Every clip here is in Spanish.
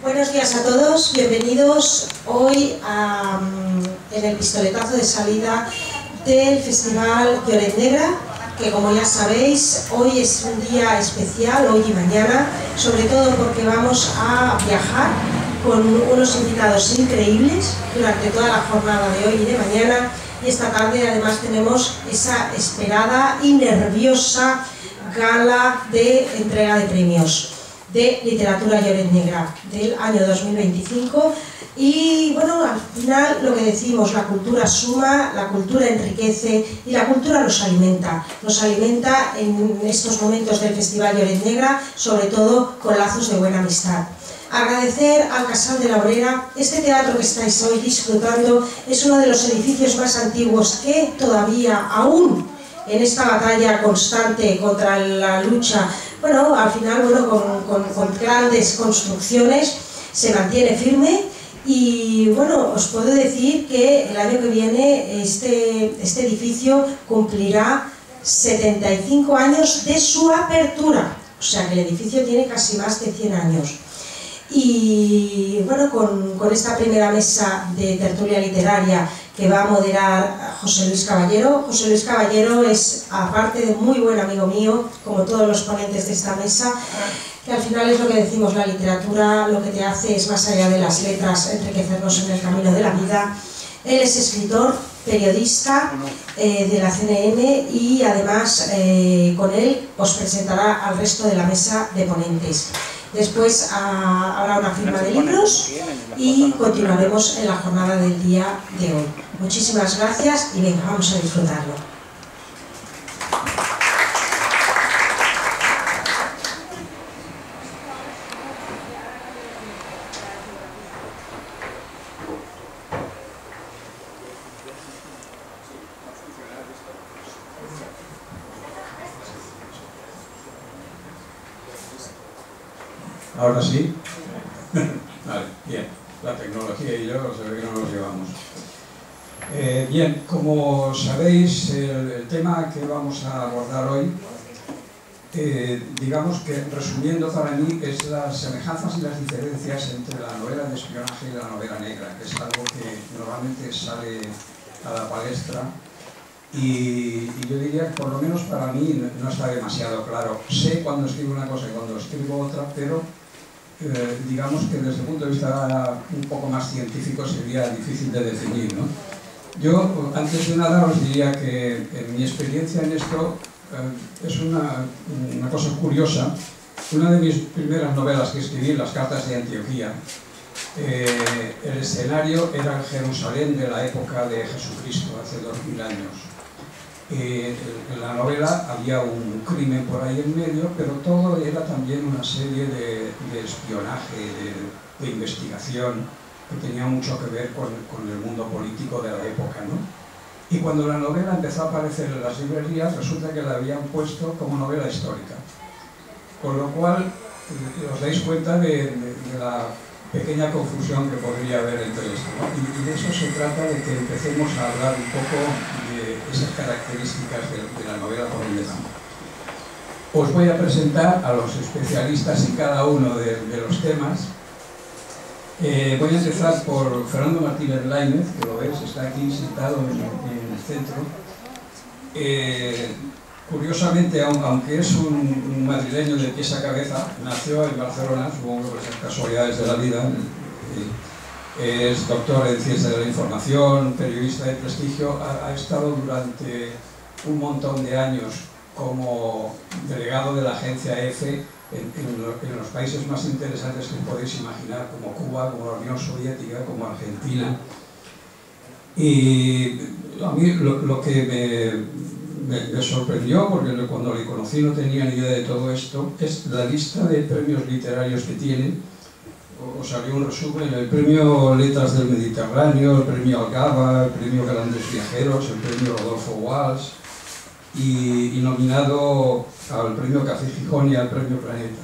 Buenos días a todos, bienvenidos hoy en el pistoletazo de salida del Festival Lloret Negra, que como ya sabéis, hoy es un día especial, hoy y mañana, sobre todo porque vamos a viajar con unos invitados increíbles durante toda la jornada de hoy y de mañana, y esta tarde además tenemos esa esperada y nerviosa gala de entrega de premios de literatura Lloret Negra del año 2025. Y bueno, al final lo que decimos, la cultura suma, la cultura enriquece y la cultura nos alimenta en estos momentos del Festival Lloret Negra, sobre todo con lazos de buena amistad. Agradecer al Casal de la Obrera. Este teatro que estáis hoy disfrutando es uno de los edificios más antiguos que todavía, aún en esta batalla constante contra la lucha, bueno, al final, con grandes construcciones, se mantiene firme. Y bueno, os puedo decir que el año que viene este edificio cumplirá 75 años de su apertura, o sea que el edificio tiene casi más de 100 años. Y bueno, con esta primera mesa de tertulia literaria que va a moderar José Luis Caballero. José Luis Caballero es, aparte de muy buen amigo mío, como todos los ponentes de esta mesa, que al final es lo que decimos, la literatura lo que te hace es, más allá de las letras, enriquecernos en el camino de la vida. Él es escritor, periodista de la CNN y además con él os presentará al resto de la mesa de ponentes. Después habrá una firma de libros y continuaremos en la jornada del día de hoy. Muchísimas gracias y venga, vamos a disfrutarlo. Ahora sí. Vale, bien. La tecnología y yo se ve que no nos llevamos. Bien, como sabéis, el tema que vamos a abordar hoy, digamos que resumiendo para mí, es las semejanzas y las diferencias entre la novela de espionaje y la novela negra, que es algo que normalmente sale a la palestra. Y yo diría que por lo menos para mí no está demasiado claro. Sé cuando escribo una cosa y cuando escribo otra, pero digamos que desde el punto de vista un poco más científico sería difícil de definir, ¿no? Yo, antes de nada, os diría que en mi experiencia en esto es una cosa curiosa. Una de mis primeras novelas que escribí, Las cartas de Antioquía, el escenario era el Jerusalén de la época de Jesucristo, hace 2000 años. En la novela había un crimen por ahí en medio, pero todo era también una serie de espionaje, de investigación, que tenía mucho que ver con el mundo político de la época, ¿no? Y cuando la novela empezó a aparecer en las librerías, resulta que la habían puesto como novela histórica. Con lo cual, os dais cuenta de la pequeña confusión que podría haber entre esto, ¿no? Y de eso se trata, de que empecemos a hablar un poco de esas características de la novela por donde vamos. Os voy a presentar a los especialistas en cada uno de los temas. Voy a empezar por Fernando Martínez Laínez, que lo ves, está aquí sentado en el centro. Curiosamente, aunque es un madrileño de pies a cabeza, nació en Barcelona, supongo que por esas casualidades de la vida. Es doctor en Ciencias de la Información, periodista de prestigio, ha estado durante un montón de años como delegado de la agencia EFE en los países más interesantes que podéis imaginar, como Cuba, como la Unión Soviética, como Argentina. Y a mí lo que me sorprendió, porque cuando le conocí no tenía ni idea de todo esto, es la lista de premios literarios que tiene. Os salió un resumen: el premio Letras del Mediterráneo, el premio Algaba, el premio Grandes Viajeros, el premio Rodolfo Walsh, y nominado al premio Café Gijón y al premio Planeta.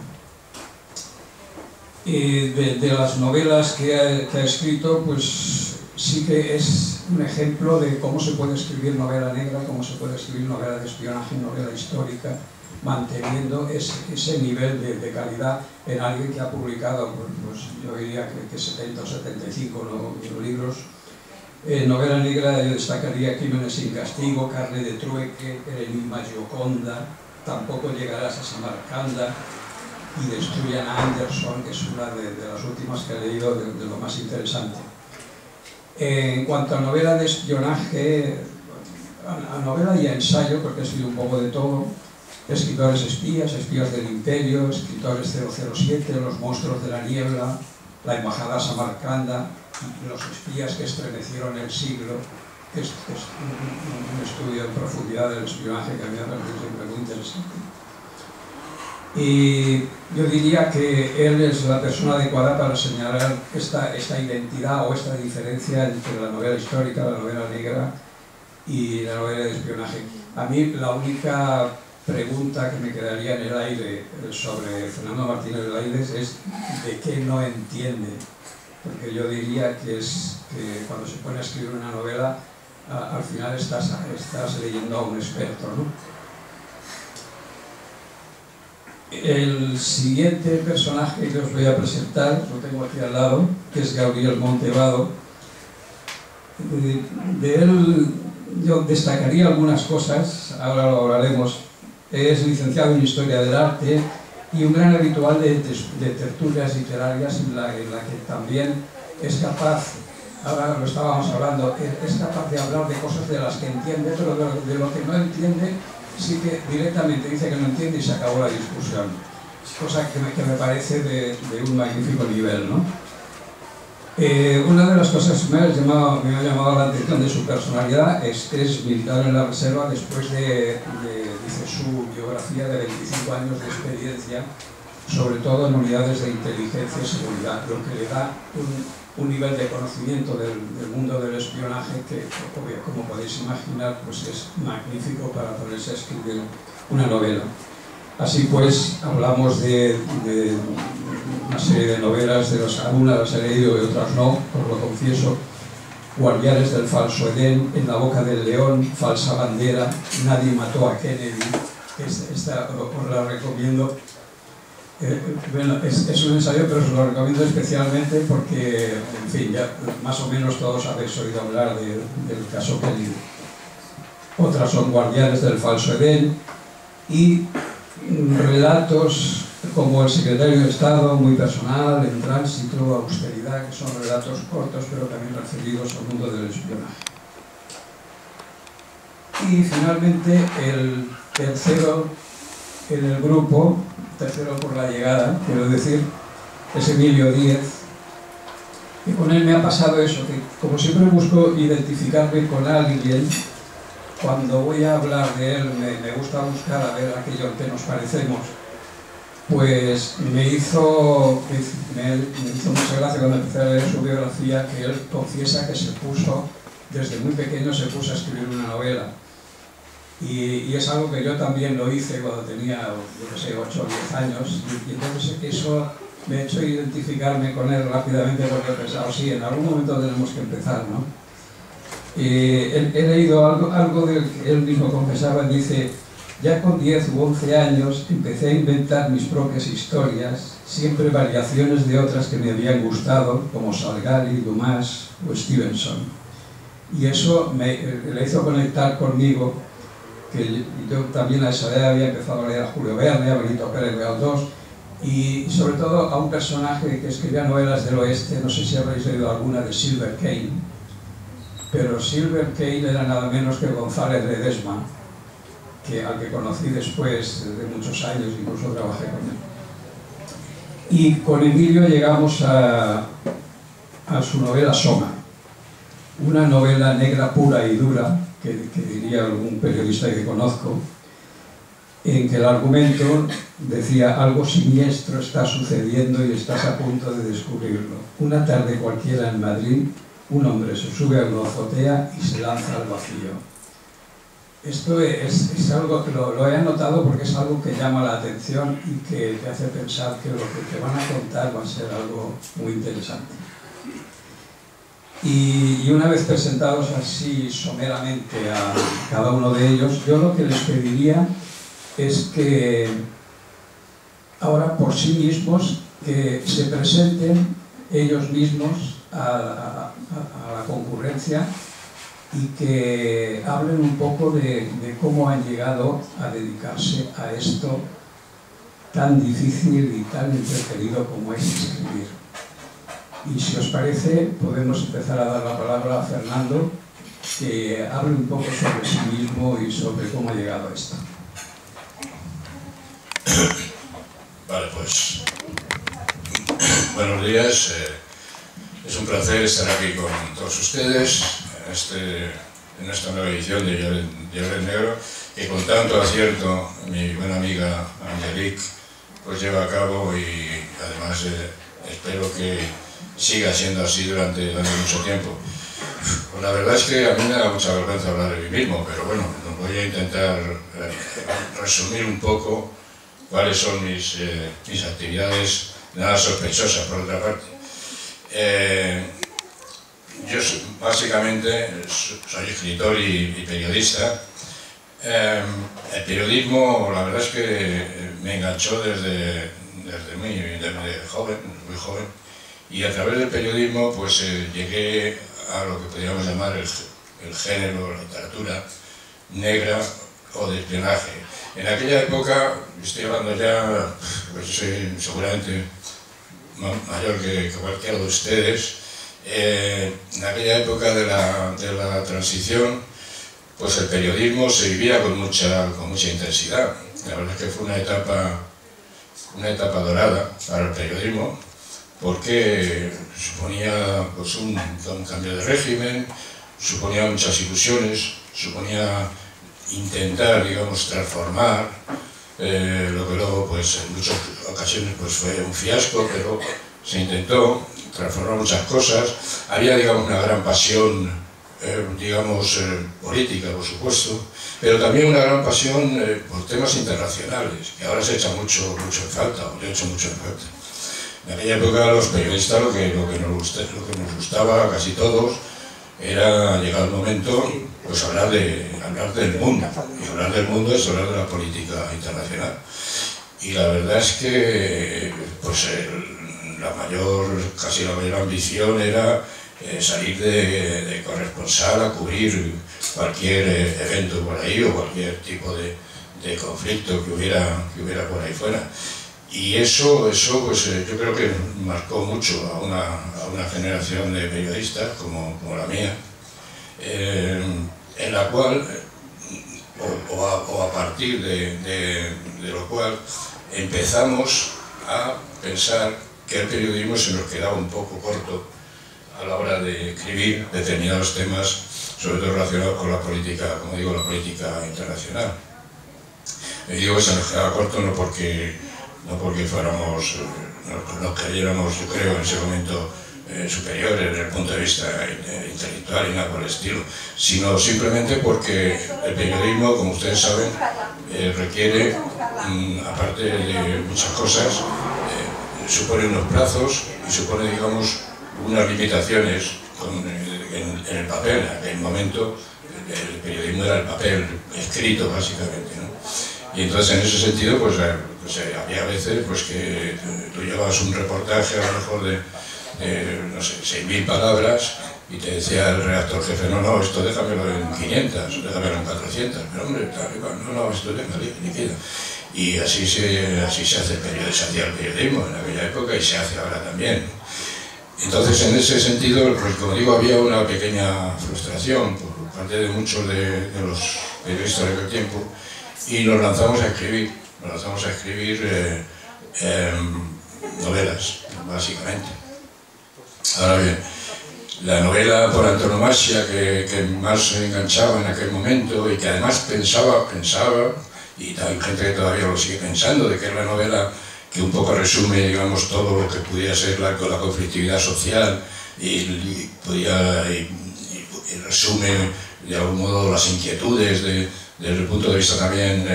De las novelas que ha escrito, pues sí que es un ejemplo de cómo se puede escribir novela negra, cómo se puede escribir novela de espionaje, novela histórica. manteniendo ese nivel de calidad en alguien que ha publicado, pues yo diría que 70 o 75 libros. Novela negra yo destacaría Crímenes sin castigo, Carne de trueque, El enigma Gioconda, Tampoco llegarás a Samarcanda y Destruyan a Anderson, que es una de las últimas que he leído, de lo más interesante. En cuanto a novela de espionaje, a novela y a ensayo, porque he escrito un poco de todo, Escritores espías, Espías del Imperio, Escritores 007, Los monstruos de la niebla, La embajada a Samarcanda, Los espías que estremecieron el siglo, que es un estudio en profundidad del espionaje que a mí me parece siempre muy interesante. Y yo diría que él es la persona adecuada para señalar esta identidad o esta diferencia entre la novela histórica, la novela negra y la novela de espionaje. A mí la única pregunta que me quedaría en el aire sobre Fernando Martínez de Laides es de qué no entiende, porque yo diría que cuando se pone a escribir una novela al final estás leyendo a un experto, ¿no? El siguiente personaje que os voy a presentar, lo tengo aquí al lado, que es Gabriel Montevado. De él yo destacaría algunas cosas, ahora lo hablaremos. Es licenciado en Historia del Arte y un gran habitual de tertulias literarias en la que también es capaz, ahora lo estábamos hablando, es capaz de hablar de cosas de las que entiende, pero de lo que no entiende sí que directamente dice que no entiende y se acabó la discusión. Cosa que me parece de un magnífico nivel, ¿no? Una de las cosas que me ha llamado la atención de su personalidad es militar en la reserva después dice su biografía de 25 años de experiencia, sobre todo en unidades de inteligencia y seguridad, lo que le da un nivel de conocimiento del mundo del espionaje que, como podéis imaginar, pues es magnífico para ponerse a escribir una novela. Así pues, hablamos de una serie de novelas, algunas las he leído y otras no, os lo confieso. Guardianes del falso Edén, En la boca del león, Falsa bandera, Nadie mató a Kennedy. Esta os la recomiendo. Bueno, es un ensayo, pero os lo recomiendo especialmente porque, en fin, ya más o menos todos habéis oído hablar del caso Kennedy. Otras son Guardianes del falso Edén y relatos como El secretario de Estado, muy personal, En tránsito, Austeridad, que son relatos cortos pero también referidos al mundo del espionaje. Y finalmente el tercero en el grupo, tercero por la llegada, quiero decir, es Emilio Díez. Y con él me ha pasado eso, que como siempre busco identificarme con alguien, cuando voy a hablar de él me gusta buscar a ver aquello en que nos parecemos. Pues me hizo mucha gracia cuando empecé a leer su biografía que él confiesa que desde muy pequeño se puso a escribir una novela. Y es algo que yo también lo hice cuando tenía, yo no sé, 8 o 10 años, y entonces eso me ha hecho identificarme con él rápidamente porque he pensado, sí, en algún momento tenemos que empezar, ¿no? He leído algo del que él mismo confesaba, dice: ya con 10 u 11 años empecé a inventar mis propias historias, siempre variaciones de otras que me habían gustado, como Salgari, Dumas o Stevenson. Y eso le hizo conectar conmigo, que yo también a esa edad había empezado a leer a Julio Verne, a Benito Pérez Galdós, y sobre todo a un personaje que escribía novelas del oeste, no sé si habréis leído alguna de Silver Kane, pero Silver Kane era nada menos que González Ledesma, al que conocí después de muchos años, incluso trabajé con él. Y con Emilio llegamos a su novela Soma, una novela negra pura y dura, que diría algún periodista que conozco, en que el argumento decía: algo siniestro está sucediendo y estás a punto de descubrirlo. Una tarde cualquiera en Madrid, un hombre se sube a una azotea y se lanza al vacío. Esto es algo que lo he anotado porque es algo que llama la atención y que te hace pensar que lo que te van a contar va a ser algo muy interesante. Y una vez presentados así someramente a cada uno de ellos, yo lo que les pediría es que ahora por sí mismos que se presenten ellos mismos a la concurrencia y que hablen un poco de cómo han llegado a dedicarse a esto tan difícil y tan entretenido como es escribir. Y si os parece, podemos empezar a dar la palabra a Fernando, que hable un poco sobre sí mismo y sobre cómo ha llegado a esto. Vale, pues buenos días. Es un placer estar aquí con todos ustedes en esta nueva edición de Lloret Negro, que con tanto acierto mi buena amiga Angelique pues lleva a cabo, y además espero que siga siendo así durante mucho tiempo. Pues la verdad es que a mí me da mucha vergüenza hablar de mí mismo, pero bueno, voy a intentar resumir un poco cuáles son mis actividades, nada sospechosas por otra parte. Yo básicamente soy escritor y periodista. El periodismo, la verdad es que me enganchó desde muy joven, y a través del periodismo pues llegué a lo que podríamos llamar el género, la literatura negra o de espionaje. En aquella época, estoy hablando ya, pues yo soy seguramente mayor que cualquiera de ustedes, en aquella época de la transición, pues el periodismo se vivía con mucha intensidad. La verdad es que fue una etapa dorada para el periodismo, porque suponía pues un cambio de régimen, suponía muchas ilusiones, suponía intentar, digamos, transformar lo que luego pues en muchas ocasiones pues fue un fiasco, pero se intentó transformar muchas cosas. Había, digamos, una gran pasión, política, por supuesto, pero también una gran pasión por temas internacionales, que ahora se echa mucho en falta, o le he hecho mucho en falta. En aquella época los periodistas lo que nos gustaba a casi todos era, llegado el momento, pues hablar del mundo. Y hablar del mundo es hablar de la política internacional. Y la verdad es que pues casi la mayor ambición era salir de corresponsal a cubrir cualquier evento por ahí, o cualquier tipo de conflicto que hubiera por ahí fuera. Y eso pues yo creo que marcó mucho a una generación de periodistas como la mía, en la cual, o a partir de lo cual, empezamos a pensar que el periodismo se nos quedaba un poco corto a la hora de escribir determinados temas, sobre todo relacionados con la política, como digo, la política internacional. Y digo que se nos quedaba corto no porque nos creyéramos, yo creo, en ese momento superiores desde el punto de vista intelectual y nada por el estilo, sino simplemente porque el periodismo, como ustedes saben, requiere, aparte de muchas cosas, supone unos plazos y supone, digamos, unas limitaciones en el papel. En aquel momento el periodismo era el papel escrito, básicamente, ¿no? Y entonces, en ese sentido, pues había veces pues que tú llevabas un reportaje a lo mejor de no sé, 6.000 palabras, y te decía el redactor jefe, no, esto déjamelo en 500, déjamelo en 400, pero hombre, no, esto déjalo, liquida. Y así se hace se hacía el periodismo en aquella época, y se hace ahora también. Entonces, en ese sentido, pues como digo, había una pequeña frustración por parte de muchos de los periodistas de aquel tiempo, y nos lanzamos a escribir novelas, básicamente. Ahora bien, la novela por antonomasia que más enganchaba en aquel momento, y que además pensaba, y hay gente que todavía lo sigue pensando, de que es la novela que un poco resume, digamos, todo lo que pudiera ser la conflictividad social, y resume de algún modo las inquietudes desde el punto de vista también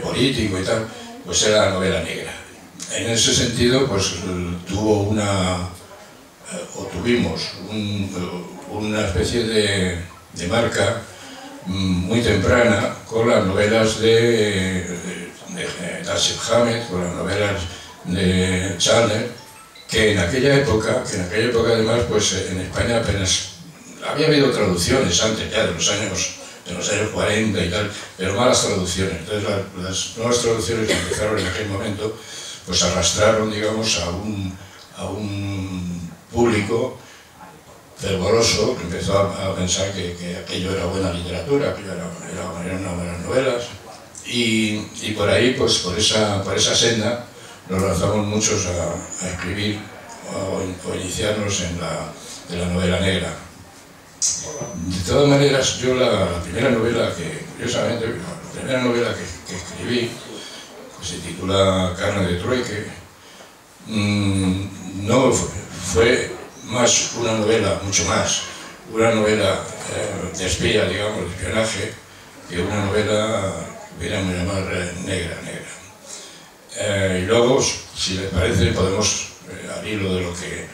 político y tal, pues era la novela negra. En ese sentido, pues tuvimos una especie de marca muy temprana con las novelas de Dashiell Hammett, con las novelas de Chandler, que en aquella época además, pues en España apenas había habido traducciones antes ya de los años 40 y tal, pero malas traducciones. Entonces las nuevas traducciones que empezaron en aquel momento pues arrastraron, digamos, a un público fervoroso que empezó a pensar que aquello era buena literatura, aquello eran unas buenas novelas, y por ahí, pues por esa senda, nos lanzamos muchos a escribir o iniciarnos en la novela negra. De todas maneras, yo la primera novela que, curiosamente, la primera novela que escribí, que se titula Carne de Trueque, no fue más una novela, mucho más, una novela de espía, digamos, de espionaje, que una novela, podríamos llamar, negra. Y luego, si les parece, podemos, al hilo de lo que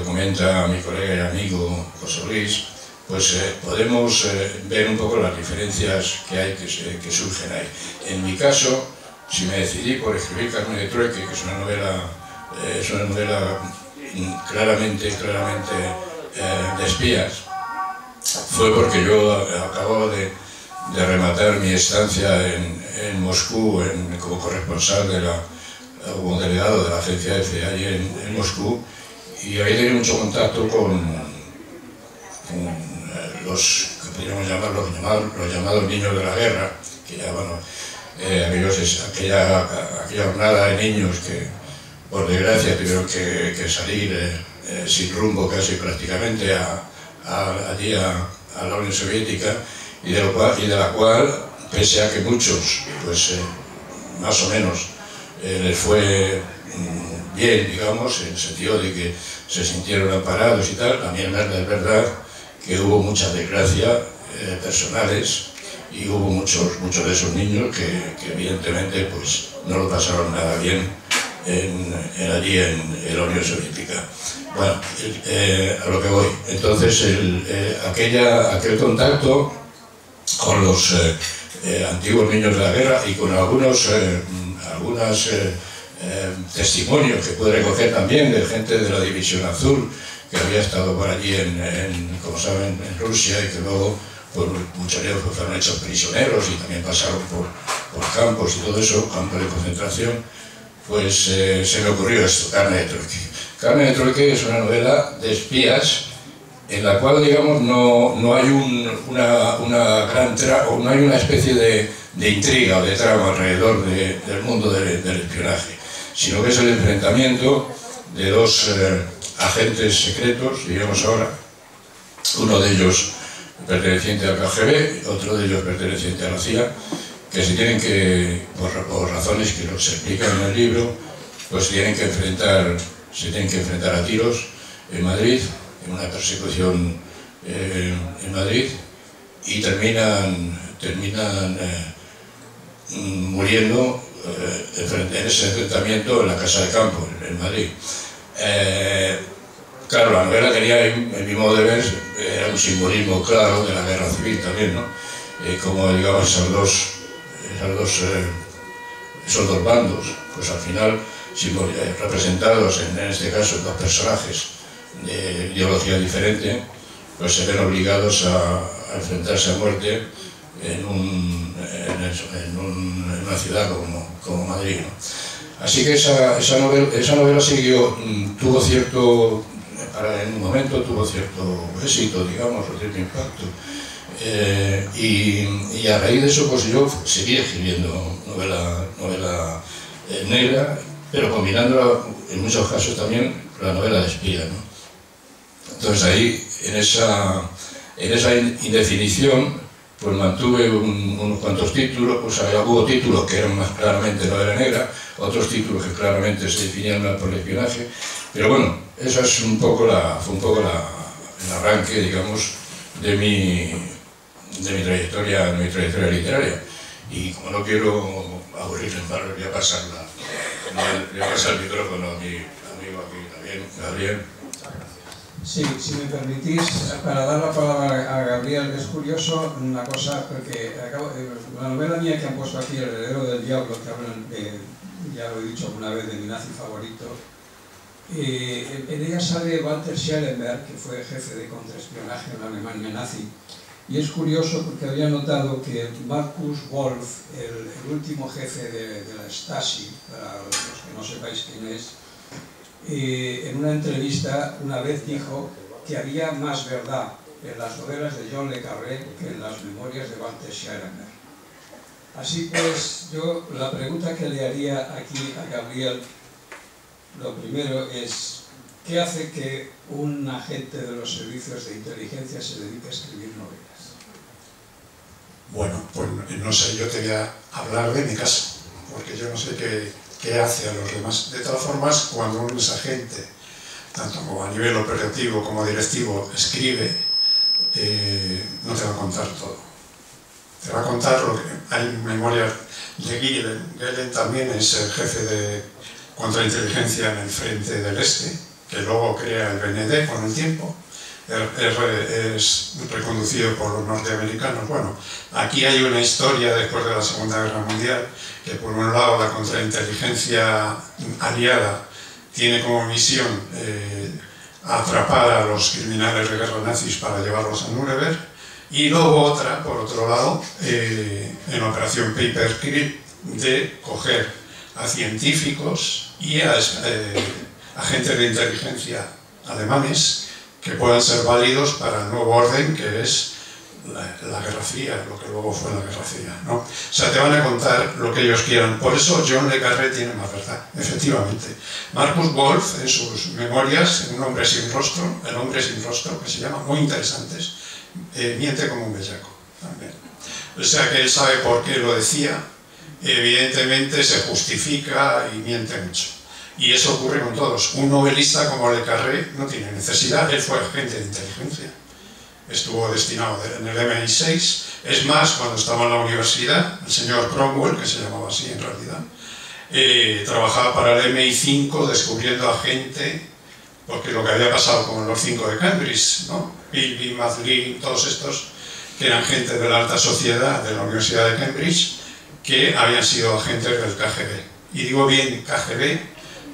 comenta mi colega y amigo José Luis, pues podemos ver un poco las diferencias que hay, que surgen ahí. En mi caso, si me decidí por escribir Carne de Trueque, que es una novela claramente de espías, fue porque yo acababa de rematar mi estancia en Moscú como corresponsal como delegado de la agencia EFE allí en Moscú, y había tenido mucho contacto con los que podríamos llamar los llamados niños de la guerra, que ya, bueno, aquella jornada de niños que por desgracia tuvieron que salir sin rumbo casi prácticamente allí a la Unión Soviética, y de la cual, pese a que muchos, pues más o menos, les fue bien, digamos, en el sentido de que se sintieron amparados y tal, también es verdad que hubo muchas desgracias personales, y hubo muchos de esos niños que evidentemente pues no lo pasaron nada bien allí en la Unión Soviética. Bueno, a lo que voy. Entonces, aquel contacto con los antiguos niños de la guerra y con algunos testimonios que pude recoger también de gente de la División Azul que había estado por allí, como saben, en Rusia, y que luego pues, muchos de ellos fueron hechos prisioneros y también pasaron por campos y todo eso, campos de concentración. Pues se me ocurrió esto, Carne de Trueque. Carne de Trueque es una novela de espías en la cual, digamos, no hay una gran trama, no hay una especie de intriga o de trama alrededor del mundo del espionaje, sino que es el enfrentamiento de dos agentes secretos, digamos ahora, uno de ellos perteneciente al KGB, otro de ellos perteneciente a la CIA, que se tienen que, por razones que se explican en el libro, pues se tienen que enfrentar a tiros en Madrid, en una persecución en Madrid, y terminan muriendo en ese enfrentamiento en la Casa de Campo, en Madrid. Claro, la novela tenía, en mi modo de ver, era un simbolismo claro de la guerra civil también, ¿no? Como, digamos, esos dos bandos, pues al final, representados en este caso dos personajes de ideología diferente, pues se ven obligados a enfrentarse a muerte en una ciudad como Madrid, ¿no? Así que esa novela siguió, en un momento tuvo cierto éxito, digamos, o cierto impacto. Y a raíz de eso, pues yo seguí escribiendo novela negra, pero combinándola en muchos casos también con la novela de espía, ¿no? Entonces ahí, en esa indefinición, pues mantuve unos cuantos títulos, pues hubo títulos que eran más claramente novela negra, otros títulos que claramente se definían por el espionaje, pero bueno, eso es fue un poco el arranque, digamos, de mi trayectoria literaria. Y como no quiero aburrirles más, voy a pasar el micrófono a mi amigo aquí también, Gabriel. Sí, si me permitís, para dar la palabra a Gabriel, es curioso una cosa, porque la novela mía que han puesto aquí, El heredero del diablo, que hablan de, ya lo he dicho alguna vez, de mi nazi favorito, en ella sale Walter Schellenberg, que fue jefe de contraespionaje en la Alemania nazi, y es curioso porque había notado que Markus Wolf, el último jefe de la Stasi, para los que no sepáis quién es, en una entrevista una vez dijo que había más verdad en las novelas de John le Carré que en las memorias de Walter Schellenberg. Así pues, yo la pregunta que le haría aquí a Gabriel, lo primero es, ¿qué hace que un agente de los servicios de inteligencia se dedique a escribir novelas? Bueno, pues no sé, yo te voy a hablar de mi caso, porque yo no sé qué hace a los demás. De todas formas, cuando un es agente, tanto como a nivel operativo como directivo, escribe, no te va a contar todo. Te va a contar lo que hay memorias de Gehlen. Gehlen también es el jefe de contrainteligencia en el frente del Este, que luego crea el BND con el tiempo. Es reconducido por los norteamericanos. Bueno, aquí hay una historia después de la Segunda Guerra Mundial que por un lado la contrainteligencia aliada tiene como misión atrapar a los criminales de guerra nazis para llevarlos a Nuremberg, y luego otra, por otro lado, en la operación Paperclip, de coger a científicos y a agentes de inteligencia alemanes que puedan ser válidos para el nuevo orden que es la Guerra Fría, lo que luego fue la Guerra Fría, ¿no? O sea, te van a contar lo que ellos quieran. Por eso John le Carré tiene más verdad, efectivamente. Markus Wolf, en sus memorias, Un hombre sin rostro, El hombre sin rostro, que se llama, muy interesantes, miente como un bellaco también. O sea que él sabe por qué lo decía, evidentemente se justifica y miente mucho. Y eso ocurre con todos. Un novelista como Le Carré no tiene necesidad, él fue agente de inteligencia. Estuvo destinado en el MI6. Es más, cuando estaba en la universidad, el señor Cromwell, que se llamaba así en realidad, trabajaba para el MI5 descubriendo a gente, porque lo que había pasado con los 5 de Cambridge, ¿no? Bilby, Madley, todos estos, que eran gente de la alta sociedad de la Universidad de Cambridge, que habían sido agentes del KGB. Y digo bien KGB,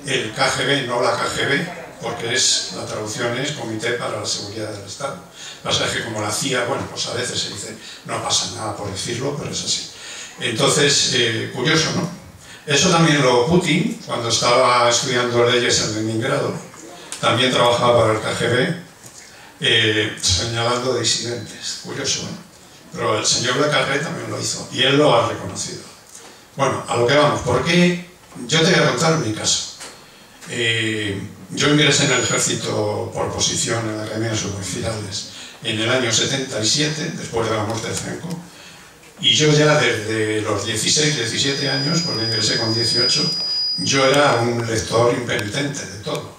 el KGB, no la KGB, porque la traducción es Comité para la Seguridad del Estado. Pasa que como la CIA, bueno, pues a veces se dice, no pasa nada por decirlo, pero es así. Entonces, curioso, ¿no? Eso también lo Putin, cuando estaba estudiando leyes en Leningrado, también trabajaba para el KGB, señalando disidentes. Curioso, ¿no? Pero el señor Le Carré también lo hizo, y él lo ha reconocido. Bueno, a lo que vamos, porque yo te voy a contar mi caso. Yo ingresé en el ejército por oposición en la Academia de Suboficiales en el año 77, después de la muerte de Franco, y yo ya desde los 16, 17 años, porque ingresé con 18, yo era un lector impenitente de todo.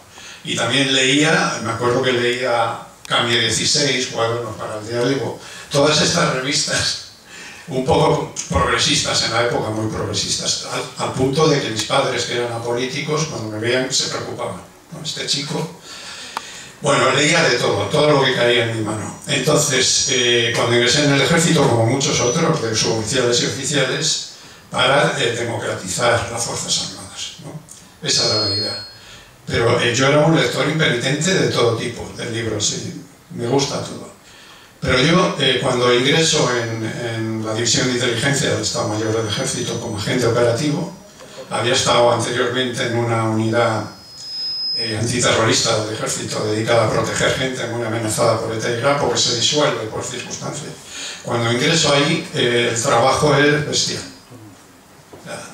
Y también leía, me acuerdo que leía Cambio 16, Cuadernos para el Diálogo, todas estas revistas un poco progresistas en la época, muy progresistas, al punto de que mis padres, que eran apolíticos, cuando me veían se preocupaban, ¿no? Este chico, bueno, leía de todo lo que caía en mi mano. Entonces, cuando ingresé en el ejército, como muchos otros, de suboficiales y oficiales, para democratizar las Fuerzas Armadas, ¿no? Esa era la idea. Pero yo era un lector impenitente de todo tipo, de libros, sí, me gusta todo. Pero yo, cuando ingreso en la División de Inteligencia del Estado Mayor del Ejército como agente operativo, había estado anteriormente en una unidad antiterrorista del Ejército dedicada a proteger gente muy amenazada por ETA y Grapo, que se disuelve por circunstancias. Cuando ingreso ahí, el trabajo es bestial.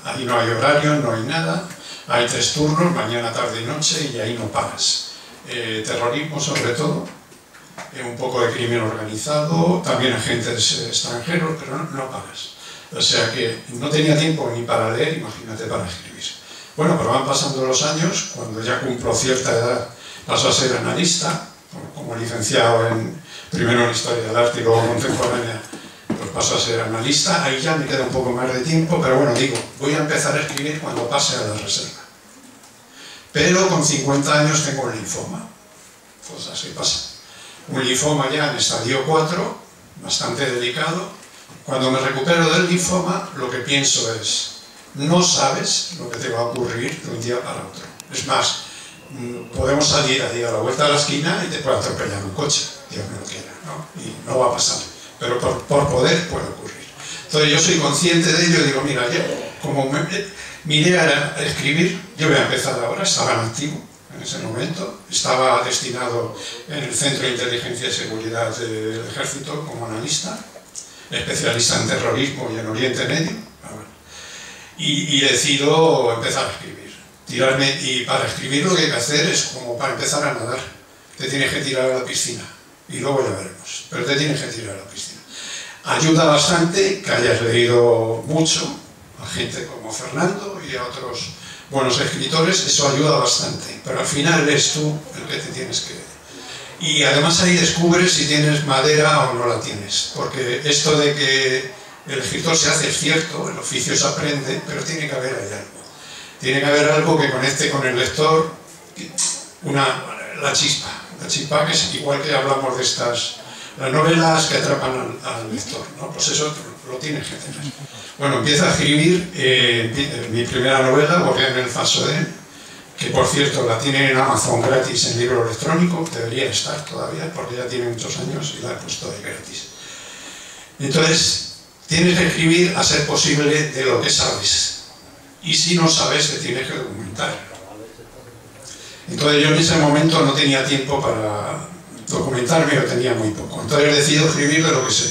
Ahí no hay horario, no hay nada, hay 3 turnos, mañana, tarde y noche, y ahí no paras. Terrorismo sobre todo, un poco de crimen organizado, también agentes extranjeros, pero no paras. O sea que no tenía tiempo ni para leer, imagínate para escribir. Bueno, pero van pasando los años, cuando ya cumplo cierta edad paso a ser analista, como licenciado primero en Historia del Arte y luego Contemporánea, pues paso a ser analista, ahí ya me queda un poco más de tiempo, pero bueno, digo, voy a empezar a escribir cuando pase a la reserva. Pero con 50 años tengo el linfoma. cosas que pasan. Un linfoma ya en estadio 4, bastante delicado. Cuando me recupero del linfoma, lo que pienso es, no sabes lo que te va a ocurrir de un día para otro. Es más, podemos salir a la vuelta de la esquina y te puede atropellar un coche, Dios me lo quiera, ¿no? Y no va a pasar, pero por poder puede ocurrir. Entonces yo soy consciente de ello y digo, mira, yo, como mi idea era escribir, yo voy a empezar ahora, estaba en activo en ese momento, estaba destinado en el Centro de Inteligencia y Seguridad del Ejército como analista, especialista en terrorismo y en Oriente Medio, y decido empezar a escribir, tirarme, y para escribir lo que hay que hacer es como para empezar a nadar, te tienes que tirar a la piscina, y luego ya veremos, pero te tienes que tirar a la piscina. Ayuda bastante que hayas leído mucho, a gente como Fernando y a otros buenos escritores, eso ayuda bastante, pero al final eres tú el que te tienes que... Y además ahí descubres si tienes madera o no la tienes, porque esto de que el escritor se hace es cierto, el oficio se aprende, pero tiene que haber ahí algo. Tiene que haber algo que conecte con el lector, la chispa que es igual que hablamos de las novelas que atrapan al lector, ¿no? Pues eso lo tienes que tener. Bueno, empiezo a escribir mi primera novela, Guardián en el falso Edén, que por cierto la tienen en Amazon gratis en libro electrónico, debería estar todavía porque ya tiene muchos años y la he puesto ahí gratis. Entonces, tienes que escribir a ser posible de lo que sabes, y si no sabes te tienes que documentar. Entonces yo en ese momento no tenía tiempo para documentarme, o tenía muy poco, entonces decido escribir de lo que sé,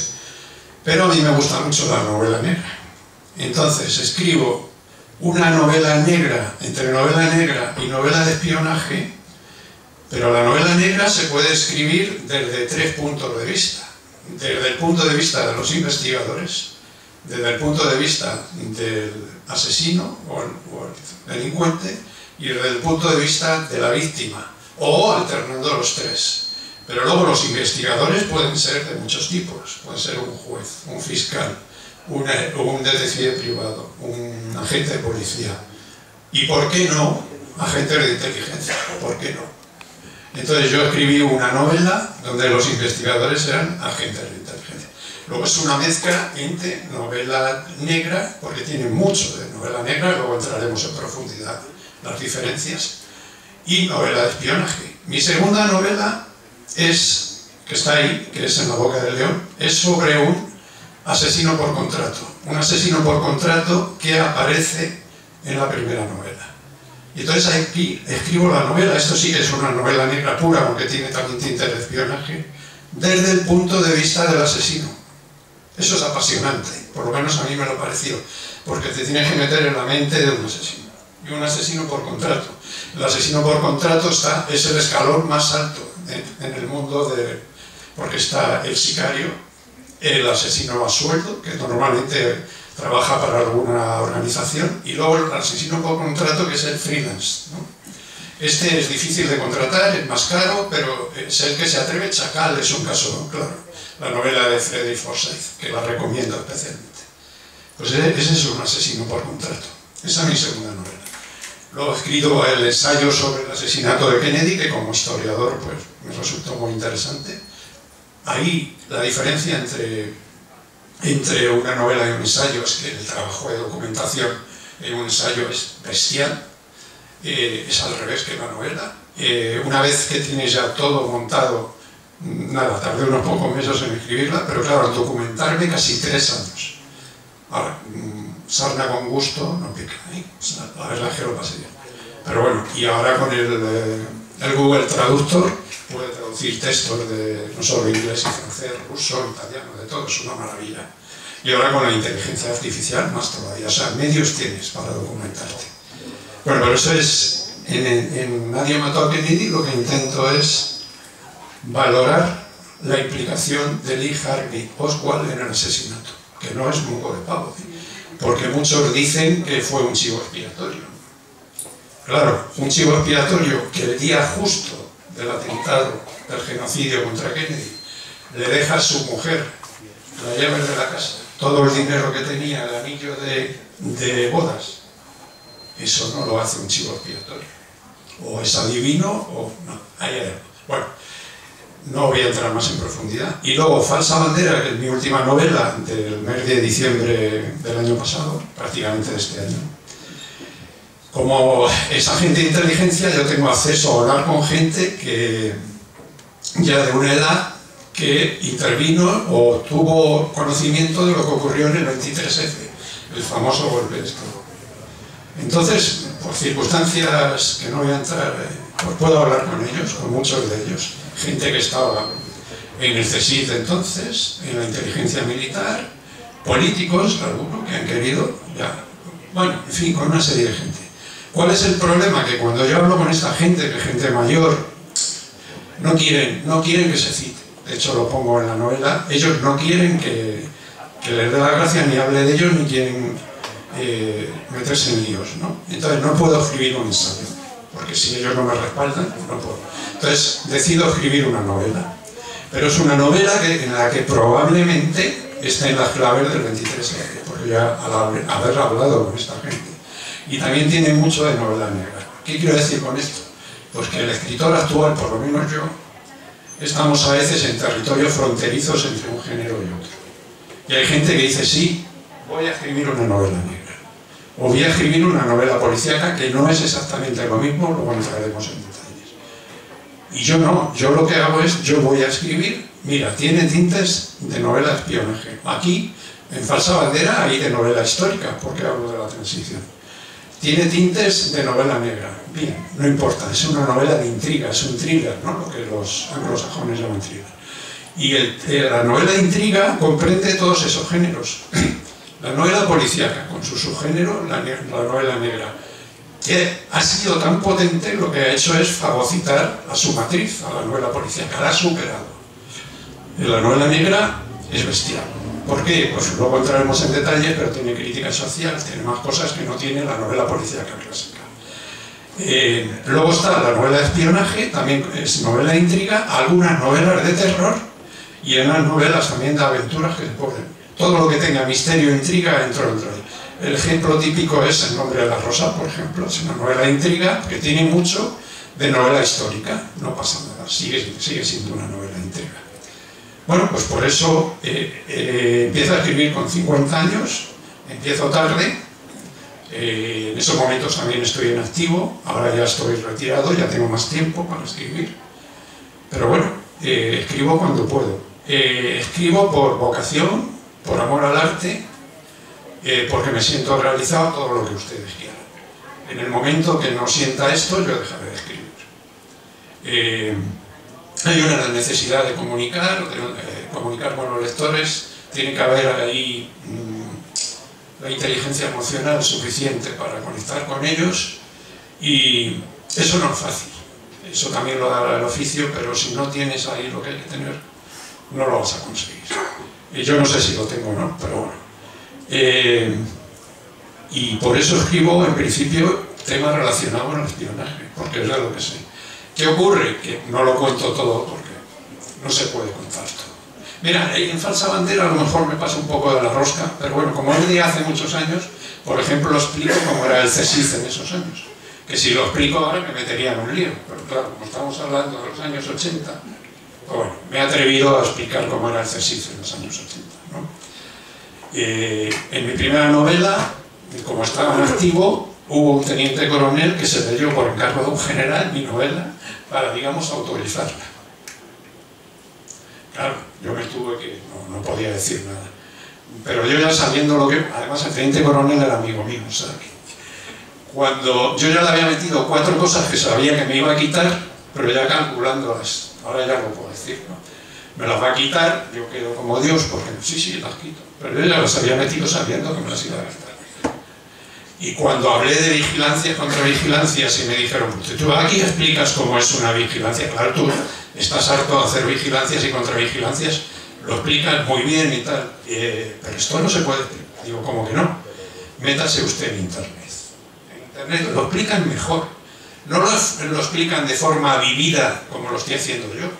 pero a mí me gusta mucho la novela negra. Entonces escribo una novela negra, entre novela negra y novela de espionaje, pero la novela negra se puede escribir desde 3 puntos de vista. Desde el punto de vista de los investigadores, desde el punto de vista del asesino o el delincuente, y desde el punto de vista de la víctima, o alternando los tres. Pero luego los investigadores pueden ser de muchos tipos, puede ser un juez, un fiscal, un detective privado, un agente de policía, y ¿por qué no? Agentes de inteligencia, ¿por qué no? Entonces yo escribí una novela donde los investigadores eran agentes de inteligencia. Luego es una mezcla entre novela negra, porque tiene mucho de novela negra, luego entraremos en profundidad las diferencias, y novela de espionaje. Mi segunda novela que está ahí, que es En la boca del león, es sobre un asesino por contrato. Un asesino por contrato que aparece en la primera novela. Y entonces aquí escribo la novela, esto sí que es una novela negra pura, aunque tiene también tintes de espionaje, desde el punto de vista del asesino. Eso es apasionante, por lo menos a mí me lo pareció, porque te tienes que meter en la mente de un asesino. Y un asesino por contrato. El asesino por contrato es el escalón más alto en el mundo porque está el sicario, el asesino a sueldo, que normalmente trabaja para alguna organización, y luego el asesino por contrato, que es el freelance, ¿no? Este es difícil de contratar, es más caro, pero es el que se atreve. Chacal es un caso claro, la novela de Frederick Forsyth, que la recomiendo especialmente. Pues ese es un asesino por contrato. Esa es mi segunda novela. Luego he escrito el ensayo sobre el asesinato de Kennedy, que como historiador pues, me resultó muy interesante. Ahí la diferencia entre una novela y un ensayo es que el trabajo de documentación en un ensayo es bestial, es al revés que la novela. Una vez que tienes ya todo montado, nada, tardé unos pocos meses en escribirla, pero claro, al documentarme casi 3 años. Ahora, sarna con gusto no pica, ¿eh? La verdad es que lo pasé bien. Pero bueno, y ahora con el Google Traductor puede traducir textos de no solo inglés y francés, ruso, italiano, de todo, es una maravilla. Y ahora con la inteligencia artificial más todavía, o sea, medios tienes para documentarte. Bueno, pero eso es, en Nadie mató a Kennedy, lo que intento es valorar la implicación de Lee Harvey Oswald en el asesinato, que no es moco de pavo, porque muchos dicen que fue un chivo expiatorio. Claro, un chivo expiatorio que el día justo del atentado, del genocidio contra Kennedy, le deja a su mujer la llave de la casa, todo el dinero que tenía, el anillo de bodas. Eso no lo hace un chivo expiatorio. O es adivino o no. Ahí hay algo. Bueno, no voy a entrar más en profundidad. Y luego Falsa Bandera, que es mi última novela del mes de diciembre del año pasado, prácticamente de este año. Como es agente de inteligencia, yo tengo acceso a hablar con gente que ya de una edad que intervino o tuvo conocimiento de lo que ocurrió en el 23F, el famoso golpe de Estado. Entonces, por circunstancias que no voy a entrar, pues puedo hablar con ellos, con muchos de ellos. Gente que estaba en el CSIC de entonces, en la inteligencia militar, políticos, algunos que han querido, ya, bueno, en fin, con una serie de gente. ¿Cuál es el problema? Que cuando yo hablo con esta gente, que gente mayor, no quieren que se cite. De hecho, lo pongo en la novela. Ellos no quieren que les dé la gracia, ni hable de ellos, ni quieren meterse en líos, ¿no? Entonces no puedo escribir un ensayo, porque si ellos no me respaldan, no puedo. Entonces decido escribir una novela. Pero es una novela en la que probablemente esté en las claves del 23F, porque ya al haber hablado con esta gente. Y también tiene mucho de novela negra. ¿Qué quiero decir con esto? Pues que el escritor actual, por lo menos yo, estamos a veces en territorios fronterizos entre un género y otro. Y hay gente que dice, sí, voy a escribir una novela negra. O voy a escribir una novela policíaca, que no es exactamente lo mismo, luego entraremos en detalles. Y yo no, yo lo que hago es, yo voy a escribir, mira, tiene tintes de novela de espionaje. Aquí, en Falsa Bandera, hay de novela histórica, porque hablo de la transición. Tiene tintes de novela negra. Bien, no importa, es una novela de intriga, es un thriller, ¿no? Lo que los anglosajones llaman thriller. Y la novela de intriga comprende todos esos géneros. La novela policíaca, con su subgénero, la novela negra, que ha sido tan potente, lo que ha hecho es fagocitar a su matriz, a la novela policíaca, la ha superado. La novela negra es bestial. ¿Por qué? Pues luego entraremos en detalles, pero tiene crítica social, tiene más cosas que no tiene la novela policíaca clásica. Luego está la novela de espionaje, también es novela de intriga, algunas novelas de terror y en las novelas también de aventuras que se ponen. Todo lo que tenga misterio e intriga entra dentro de ahí. El ejemplo típico es El nombre de la rosa, por ejemplo, es una novela de intriga que tiene mucho de novela histórica, no pasa nada, sigue siendo una novela de intriga. Bueno, pues por eso empiezo a escribir con 50 años, empiezo tarde, en esos momentos también estoy en activo, ahora ya estoy retirado, ya tengo más tiempo para escribir, pero bueno, escribo cuando puedo. Escribo por vocación, por amor al arte, porque me siento realizado todo lo que ustedes quieran. En el momento que no sienta esto, yo dejaré de escribir. Hay una necesidad de comunicar con los lectores, tiene que haber ahí la inteligencia emocional suficiente para conectar con ellos, y eso no es fácil. Eso también lo da el oficio, pero si no tienes ahí lo que hay que tener, no lo vas a conseguir. Yo no sé si lo tengo o no, pero bueno. Y por eso escribo, en principio, temas relacionados con el espionaje, porque es de lo que sé. ¿Qué ocurre? Que no lo cuento todo porque no se puede contar todo. Mira, en Falsa Bandera a lo mejor me pasa un poco de la rosca, pero bueno, como es de hace muchos años, por ejemplo, lo explico cómo era el CSIC en esos años. Que si lo explico ahora me metería en un lío, pero claro, como estamos hablando de los años 80, pues bueno, me he atrevido a explicar cómo era el CSIC en los años 80, ¿no? En mi primera novela, como estaba en activo, hubo un teniente coronel que se leyó por encargo de un general mi novela para, digamos, autorizarla. Claro, yo me tuve que... no podía decir nada. Pero yo ya sabiendo lo que... Además, el teniente coronel era amigo mío, o sea que... Cuando yo ya le había metido 4 cosas que sabía que me iba a quitar, pero ya calculándolas, ahora ya lo puedo decir, ¿no? Me las va a quitar, yo quedo como Dios, porque sí, las quito. Pero yo ya las había metido sabiendo que me las iba a gastar. Y cuando hablé de vigilancia contra vigilancias y me dijeron, pues tú aquí explicas cómo es una vigilancia, claro, tú estás harto de hacer vigilancias y contravigilancias, lo explicas muy bien y tal, pero esto no se puede explicar. Digo, ¿cómo que no? Métase usted en Internet. En Internet lo explican mejor. No lo explican de forma vivida como lo estoy haciendo yo,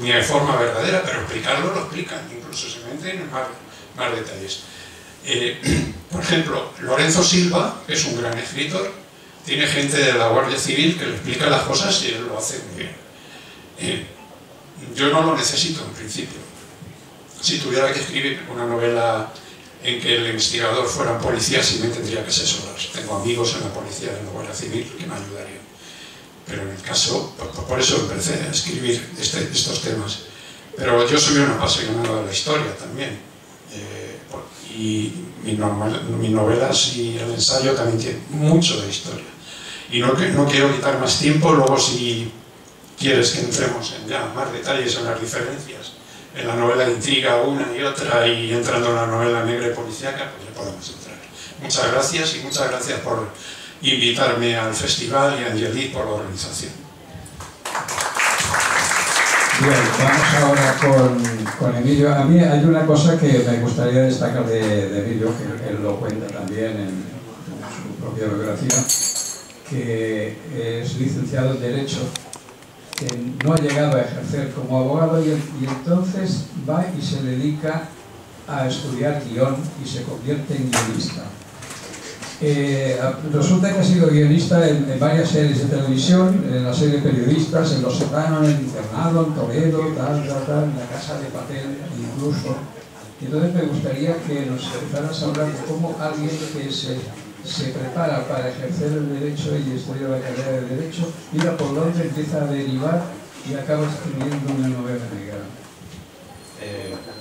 ni de forma verdadera, pero explicarlo lo explican, incluso se meten en más detalles. Por ejemplo, Lorenzo Silva, que es un gran escritor, tiene gente de la Guardia Civil que le explica las cosas y él lo hace muy bien. yo no lo necesito en principio. Si tuviera que escribir una novela en que el investigador fuera un policía, sí me tendría que asesorar. Tengo amigos en la policía de la Guardia Civil que me ayudarían. Pero en el caso, por eso empecé a escribir estos temas. Pero yo soy un apasionado de la historia también. Y mis novelas y el ensayo también tienen mucho de historia. Y no quiero quitar más tiempo, luego si quieres que entremos en ya más detalles en las diferencias en la novela de intriga una y otra y entrando en la novela negra y policíaca, pues ya podemos entrar. Muchas gracias y muchas gracias por invitarme al festival y a Angelit por la organización. Bien, vamos ahora con Emilio. A mí hay una cosa que me gustaría destacar de Emilio, que él lo cuenta también en su propia biografía, que es licenciado en Derecho, que no ha llegado a ejercer como abogado y entonces va y se dedica a estudiar guión y se convierte en guionista. Resulta que ha sido guionista en varias series de televisión, en la serie Periodistas, en Los Serrano, en El Internado, en Toledo, en La Casa de Papel incluso. Y entonces me gustaría que nos empezaras a hablar de cómo alguien que se prepara para ejercer el derecho y estudia la carrera de derecho, mira por dónde empieza a derivar y acaba escribiendo una novela negra.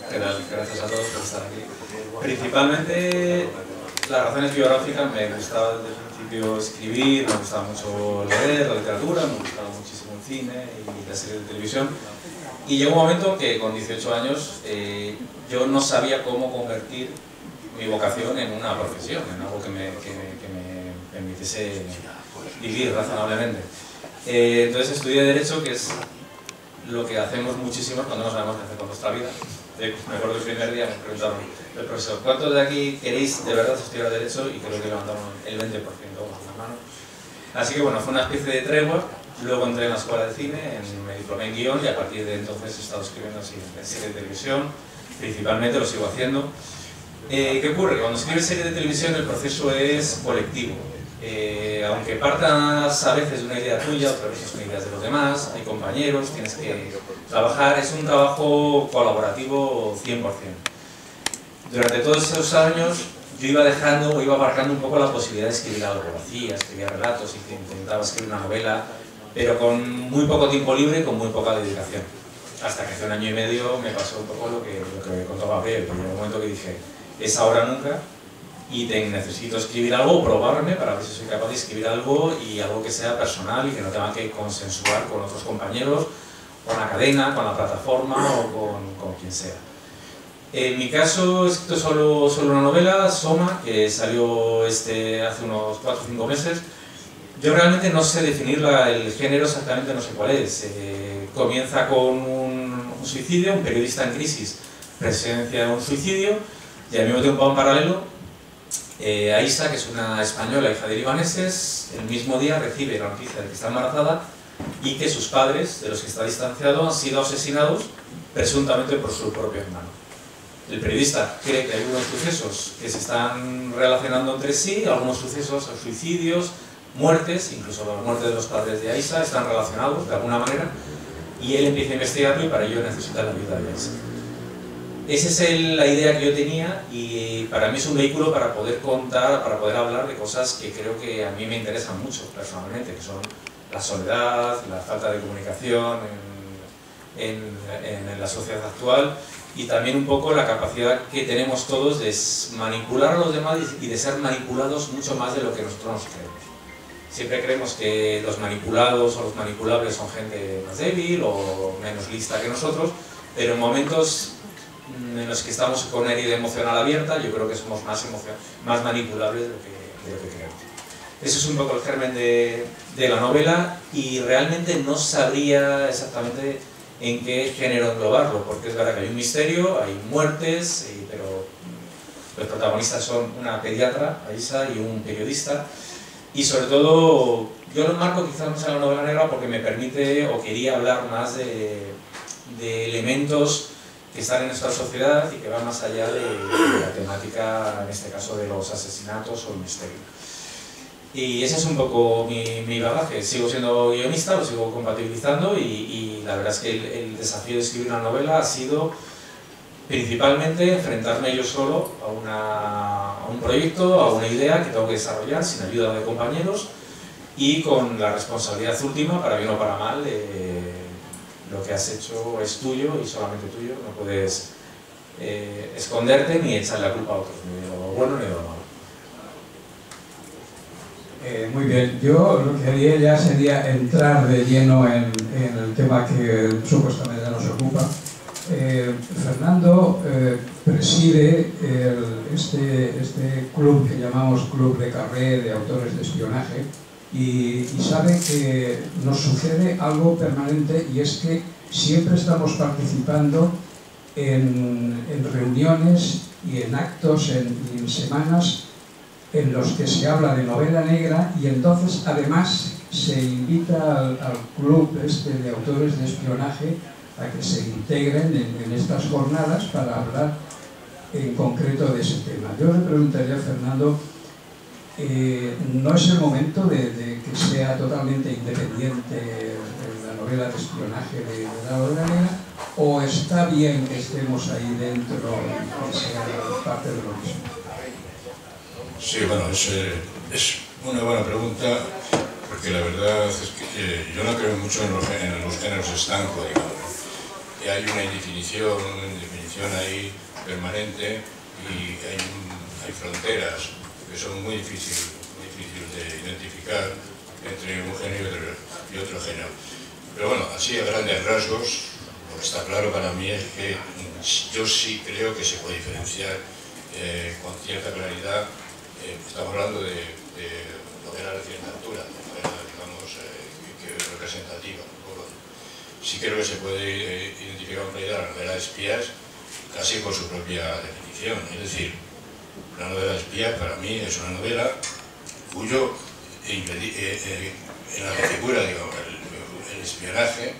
¿Qué tal? Gracias a todos por estar aquí. Principalmente las razones biográficas. Me gustaba desde el principio escribir, me gustaba mucho leer la literatura, me gustaba muchísimo el cine y las series de televisión. Y llegó un momento que con 18 años yo no sabía cómo convertir mi vocación en una profesión, en algo que me permitiese vivir razonablemente. Entonces estudié Derecho, que es lo que hacemos muchísimo cuando no sabemos qué hacer con nuestra vida. Me acuerdo que el primer día me preguntaron el profesor, ¿cuántos de aquí queréis de verdad estudiar Derecho? Y creo que levantaron el 20% bajo la mano. Así que bueno, fue una especie de tregua. Luego entré en la escuela de cine, me diplomé en guión y a partir de entonces he estado escribiendo así en series de televisión, principalmente lo sigo haciendo. ¿Qué ocurre? Cuando escribes series de televisión el proceso es colectivo. Aunque partas a veces de una idea tuya, otras veces son ideas de los demás, hay compañeros, tienes que trabajar, es un trabajo colaborativo 100%. Durante todos esos años yo iba dejando o iba abarcando un poco la posibilidad de escribir algo, lo hacía, escribía relatos, intentaba escribir una novela, pero con muy poco tiempo libre y con muy poca dedicación. Hasta que hace 1 año y medio me pasó un poco lo que contaba Gabriel, porque llegó un momento que dije, es ahora o nunca, y necesito escribir algo, probarme para ver si soy capaz de escribir algo y algo que sea personal y que no tenga que consensuar con otros compañeros, con la cadena, con la plataforma o con quien sea. En mi caso he escrito solo una novela, Soma, que salió hace unos 4 o 5 meses. Yo realmente no sé definir el género exactamente, no sé cuál es. Comienza con un suicidio, un periodista en crisis presencia un suicidio y al mismo tiempo en paralelo Aisa, que es una española, hija de libaneses, el mismo día recibe la noticia de que está embarazada y que sus padres, de los que está distanciado, han sido asesinados presuntamente por su propio hermano. El periodista cree que hay algunos sucesos que se están relacionando entre sí, algunos sucesos, suicidios, muertes, incluso la muerte de los padres de Aisa están relacionados de alguna manera, y él empieza a investigarlo y para ello necesita la ayuda de Aisa. Esa es la idea que yo tenía y para mí es un vehículo para poder contar, para poder hablar de cosas que creo que a mí me interesan mucho personalmente, que son la soledad, la falta de comunicación en la sociedad actual y también un poco la capacidad que tenemos todos de manipular a los demás y de ser manipulados mucho más de lo que nosotros nos creemos. Siempre creemos que los manipulados o los manipulables son gente más débil o menos lista que nosotros, pero en momentos en los que estamos con una herida emocional abierta, yo creo que somos más manipulables de lo que creemos. Eso es un poco el germen de la novela y realmente no sabría exactamente en qué género englobarlo, porque es verdad que hay un misterio, hay muertes, pero los protagonistas son una pediatra, Aisa, y un periodista, y sobre todo yo lo enmarco quizás más en la novela negra porque me permite o quería hablar más de elementos que están en nuestra sociedad y que van más allá de la temática, en este caso, de los asesinatos o el misterio. Y ese es un poco mi bagaje. Sigo siendo guionista, lo sigo compatibilizando y la verdad es que el desafío de escribir una novela ha sido principalmente enfrentarme yo solo a un proyecto, a una idea que tengo que desarrollar sin ayuda de compañeros y con la responsabilidad última, para bien o para mal, lo que has hecho es tuyo y solamente tuyo. No puedes esconderte ni echarle la culpa a otros, ni de lo bueno ni de lo malo. Muy bien, yo lo que haría ya sería entrar de lleno en el tema que supuestamente nos ocupa. Fernando preside este club que llamamos Club Le Carré de autores de espionaje y sabe que nos sucede algo permanente, y es que siempre estamos participando en reuniones y en actos y en semanas en los que se habla de novela negra, y entonces además se invita al club de autores de espionaje a que se integren en estas jornadas para hablar en concreto de ese tema. Yo le preguntaría a Fernando, ¿no es el momento de que sea totalmente independiente la novela de espionaje de la novela negra, o está bien que estemos ahí dentro y que sea parte de lo mismo? Sí, bueno, es una buena pregunta, porque la verdad es que yo no creo mucho en los géneros estancos, digamos. Y hay una indefinición ahí permanente, y hay fronteras que son muy difíciles de identificar entre un género y otro género. Pero bueno, así a grandes rasgos, lo que está claro para mí es que yo sí creo que se puede diferenciar con cierta claridad. Estamos hablando de novela de cierta altura, de novela, digamos, que es representativa. Sí creo que se puede identificar con claridad la novela de espías casi por su propia definición. Es decir, una novela de espías para mí es una novela cuyo, en la que figura, digamos, el espionaje,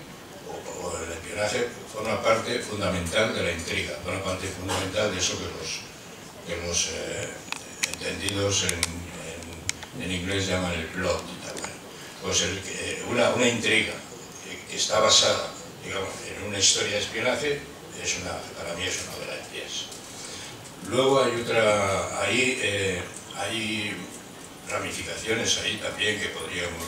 o el espionaje forma parte fundamental de la intriga, forma parte fundamental de eso que los entendidos en inglés llaman el plot. Pues una intriga que está basada, digamos, en una historia de espionaje, para mí es una novela de espías. Luego hay ramificaciones ahí también que podríamos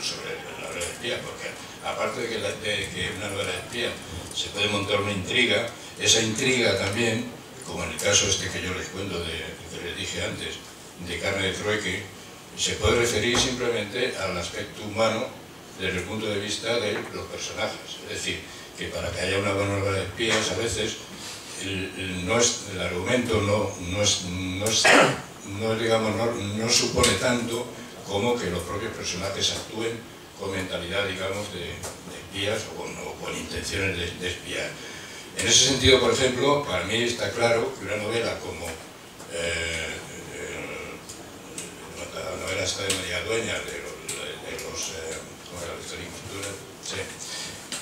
sobre la novela de espías, porque aparte de que una novela de espías se puede montar una intriga, esa intriga también, como en el caso que yo les cuento, que les dije antes, de Carne de Trueque, se puede referir simplemente al aspecto humano desde el punto de vista de los personajes. Es decir, que para que haya una buena novela de espías, a veces el argumento no supone tanto como que los propios personajes actúen con mentalidad, digamos, de espías o con intenciones de espiar. En ese sentido, por ejemplo, para mí está claro que una novela como la novela esta de María Dueñas, sí,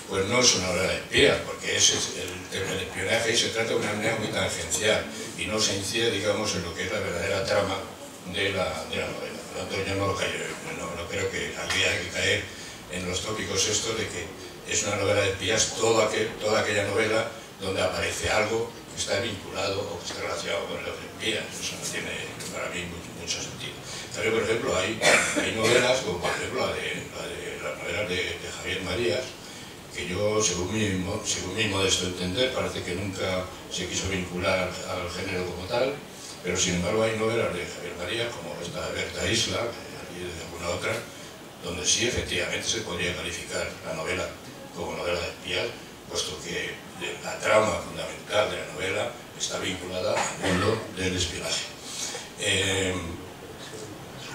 pues no es una novela de espías, porque ese es el espionaje, y se trata de una manera muy tangencial y no se incide, digamos, en lo que es la verdadera trama de la novela. Por lo tanto, yo no creo que habría que caer en los tópicos estos de que es una novela de espías toda aquella novela donde aparece algo que está vinculado o que está relacionado con los espías. Eso no tiene para mí mucho sentido. También, por ejemplo, hay novelas, como por ejemplo las novelas de Javier Marías, que yo, según mi modesto entender, parece que nunca se quiso vincular al género como tal, pero sin embargo hay novelas de Javier Marías, como esta de Berta Isla, y de alguna otra, donde sí efectivamente se podría calificar la novela como novela de espías, puesto que la trama fundamental de la novela está vinculada al mundo del espionaje.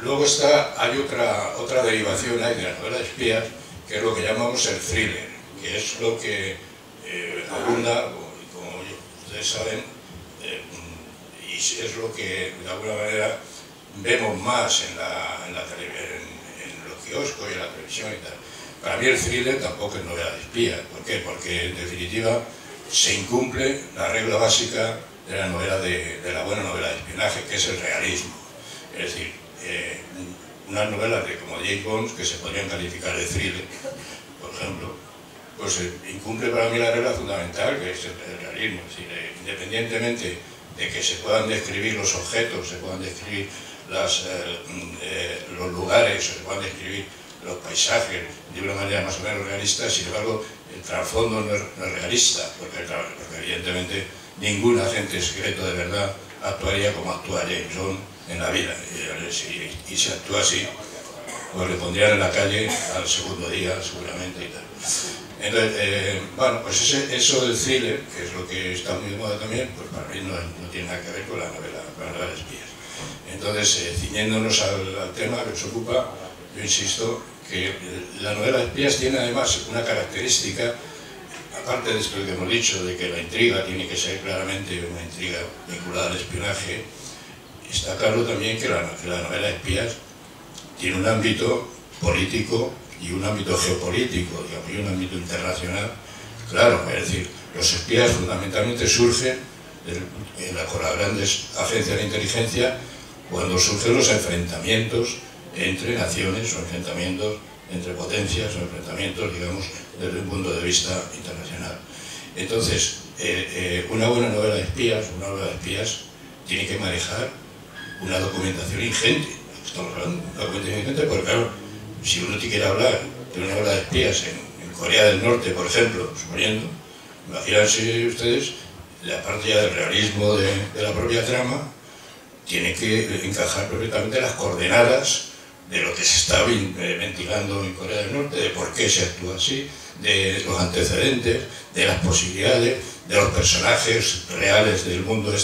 Luego hay otra derivación de la novela de espías, que es lo que llamamos el thriller, que es lo que abunda, como ustedes saben, y es lo que de alguna manera vemos más en los kioscos y en la televisión y tal. Para mí el thriller tampoco es novela de espías. ¿Por qué? Porque en definitiva se incumple la regla básica de la buena novela de espionaje, que es el realismo. Es decir, unas novelas de como James Bond, que se podrían calificar de thriller, por ejemplo, pues incumple para mí la regla fundamental, que es el realismo. Es decir, independientemente de que se puedan describir los objetos, se puedan describir los lugares, se puedan describir los paisajes de una manera más o menos realista, sin embargo, el trasfondo no es realista, porque evidentemente ningún agente secreto de verdad actuaría como actúa James Bond en la vida, y si actúa así, pues le pondrían en la calle al segundo día seguramente y tal. Entonces, bueno, pues eso del thriller, que es lo que está muy de moda también, pues para mí no tiene nada que ver con la novela de espías. Entonces, ciñéndonos al tema que nos ocupa, yo insisto que la novela de espías tiene además una característica, aparte de esto que hemos dicho, de que la intriga tiene que ser claramente una intriga vinculada al espionaje. Está claro también que la novela de espías tiene un ámbito político y un ámbito geopolítico, digamos, y un ámbito internacional. Claro, es decir, los espías fundamentalmente surgen con las grandes agencias de inteligencia cuando surgen los enfrentamientos entre naciones o enfrentamientos entre potencias o enfrentamientos, digamos, desde un punto de vista internacional. Entonces, una buena novela de espías, tiene que manejar una documentación ingente. Estamos hablando de una documentación ingente porque, claro, si uno te quiere hablar de una novela de espías en Corea del Norte, por ejemplo, suponiendo, imagínense ustedes, la parte ya del realismo de la propia trama, tiene que encajar perfectamente las coordenadas de lo que se está ventilando en Corea del Norte, de por qué se actúa así, de los antecedentes, de las posibilidades, de los personajes reales del mundo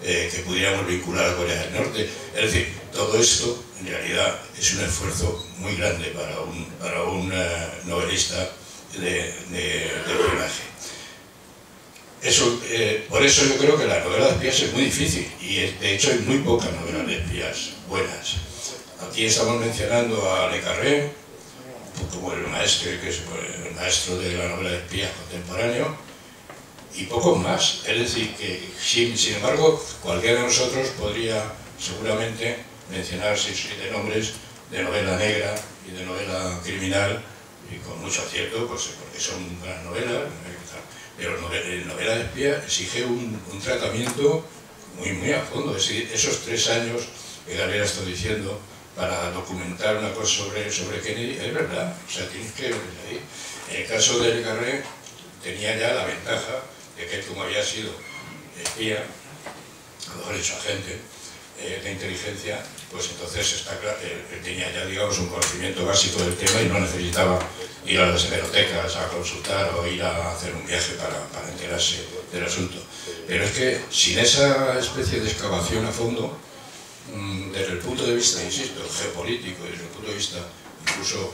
que pudiéramos vincular a Corea del Norte. Es decir, todo esto en realidad es un esfuerzo muy grande para un novelista de espionaje. Por eso yo creo que la novela de espías es muy difícil, y de hecho hay muy pocas novelas de espías buenas. Aquí estamos mencionando a Le Carré como el maestro de la novela de espías contemporáneo, y pocos más. Es decir, que sin embargo, cualquiera de nosotros podría seguramente mencionar 6 o 7 nombres de novela negra y de novela criminal, y con mucho acierto, pues, porque son buenas novelas, pero la novela de espía exige un tratamiento muy a fondo. Es decir, esos 3 años que Galera está diciendo para documentar una cosa sobre Kennedy, es verdad, o sea, tienes que ver ahí. En el caso de Le Carré tenía ya la ventaja de que, como había sido espía, a lo mejor hecho agente de inteligencia, pues entonces está claro, él tenía ya, digamos, un conocimiento básico del tema y no necesitaba ir a las hemerotecas a consultar o ir a hacer un viaje para enterarse del asunto. Pero es que sin esa especie de excavación a fondo, desde el punto de vista, insisto, geopolítico, desde el punto de vista incluso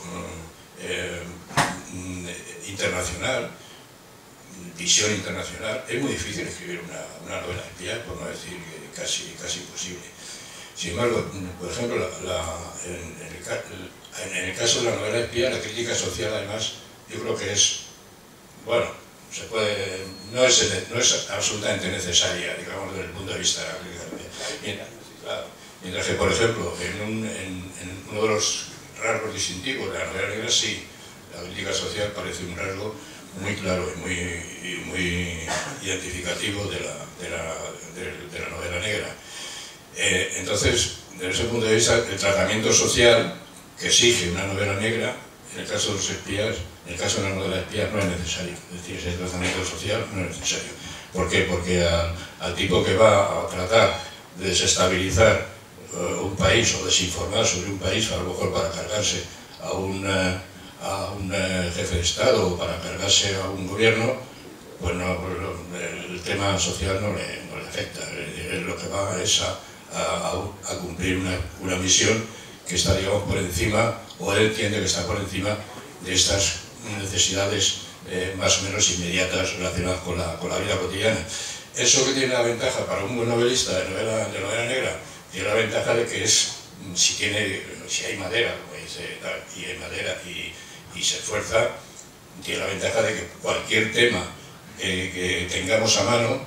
internacional, visión internacional, es muy difícil escribir una novela de espías, por no decir casi imposible. Sin embargo, por ejemplo, en el caso de la novela de espías, la crítica social, además, yo creo que es, bueno, no es absolutamente necesaria, digamos, desde el punto de vista de la crítica social. Mientras que, por ejemplo, en uno de los rasgos distintivos de la novela negra, sí, la crítica social parece un rasgo muy claro y muy identificativo de la novela negra. Entonces, desde ese punto de vista, el tratamiento social que exige una novela negra, en el caso de los espías, en el caso de una novela de espías, no es necesario. Es decir, ese tratamiento social no es necesario. ¿Por qué? Porque al tipo que va a tratar de desestabilizar un país o desinformar sobre un país, a lo mejor para cargarse a un jefe de Estado o para cargarse a un gobierno, pues no, el tema social no le afecta. Lo que va es a cumplir una misión que está, digamos, por encima, o él entiende que está por encima de estas necesidades más o menos inmediatas relacionadas con la vida cotidiana. Eso que tiene la ventaja para un buen novelista de novela negra, tiene la ventaja de que si hay madera, como dice, y hay madera y se esfuerza, tiene la ventaja de que cualquier tema que tengamos a mano,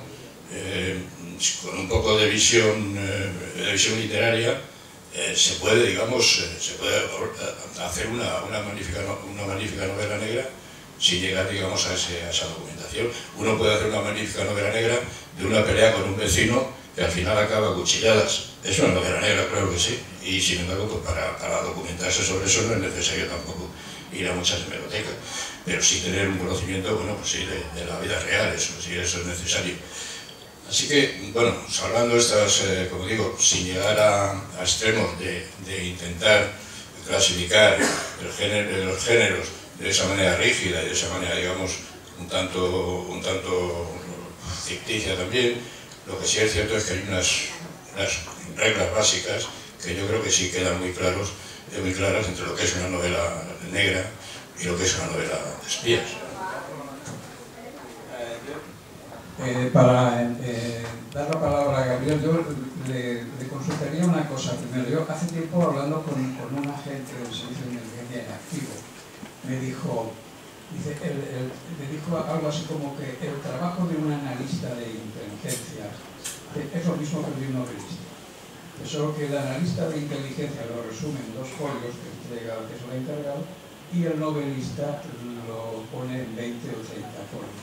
con un poco de visión literaria, se puede, digamos, se puede hacer una magnífica novela negra sin llegar, digamos, a esa documentación. Uno puede hacer una magnífica novela negra de una pelea con un vecino que al final acaba a cuchilladas. Es una novela negra, claro que sí, y sin embargo, pues para documentarse sobre eso no es necesario tampoco ir a muchas hemerotecas, pero sí tener un conocimiento, bueno, pues sí, de la vida real, eso sí, eso es necesario. Así que, bueno, pues hablando estas, como digo, sin llegar a extremos de intentar clasificar los géneros de esa manera rígida y de esa manera, digamos, un tanto ficticia también, lo que sí es cierto es que hay unas reglas básicas que yo creo que sí quedan muy claras entre lo que es una novela negra y lo que es una novela de espías. Para dar la palabra a Gabriel, yo le consultaría una cosa primero. Yo hace tiempo, hablando con un agente del Servicio de Inteligencia en activo, me dijo algo así como que el trabajo de un analista de inteligencia es lo mismo que el de un novelista. Solo que el analista de inteligencia lo resume en 2 folios que entrega, que se lo ha encargado, y el novelista lo pone en 20 o 30 folios.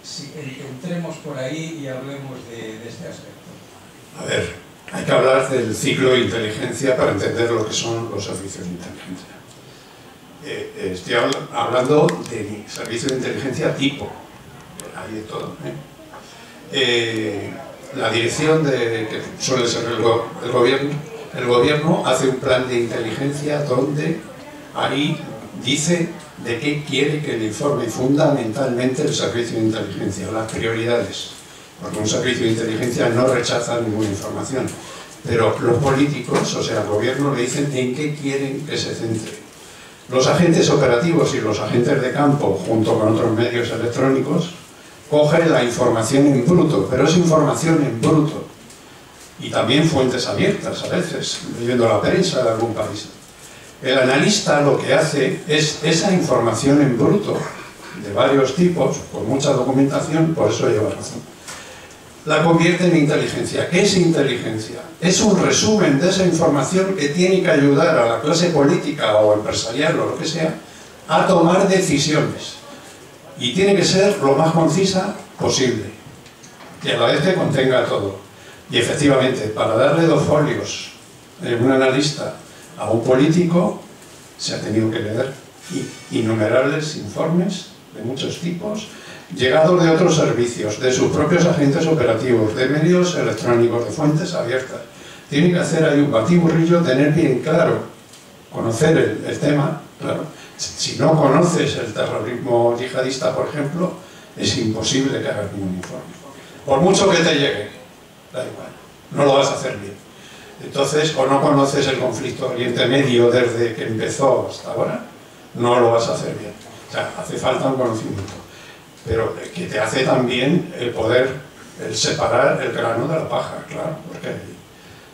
Si entremos por ahí y hablemos de este aspecto. A ver, hay que hablar del ciclo de inteligencia para entender lo que son los servicios de inteligencia. Estoy hablando de servicios de inteligencia tipo, hay de todo. La dirección que suele ser el gobierno hace un plan de inteligencia donde ahí dice de qué quiere que le informe fundamentalmente el servicio de inteligencia, las prioridades, porque un servicio de inteligencia no rechaza ninguna información, pero los políticos, o sea, el gobierno, le dicen en qué quieren que se centre. Los agentes operativos y los agentes de campo, junto con otros medios electrónicos, cogen la información en bruto, pero es información en bruto, y también fuentes abiertas a veces, leyendo la prensa de algún país. El analista lo que hace es esa información en bruto, de varios tipos, con mucha documentación, por eso lleva razón, la convierte en inteligencia. ¿Qué es inteligencia? Es un resumen de esa información que tiene que ayudar a la clase política o empresarial o lo que sea a tomar decisiones. Y tiene que ser lo más concisa posible, que a la vez que contenga todo. Y efectivamente, para darle 2 folios de un analista a un político, se ha tenido que leer innumerables informes de muchos tipos, llegados de otros servicios, de sus propios agentes operativos, de medios electrónicos, de fuentes abiertas. Tiene que hacer ahí un batiburrillo, tener bien claro, conocer el tema, claro. Si no conoces el terrorismo yihadista, por ejemplo, es imposible que hagas ningún informe. Por mucho que te llegue, da igual, no lo vas a hacer bien. Entonces, o no conoces el conflicto Oriente Medio desde que empezó hasta ahora, no lo vas a hacer bien. O sea, hace falta un conocimiento. Pero que te hace también el poder, el separar el grano de la paja, claro. Porque,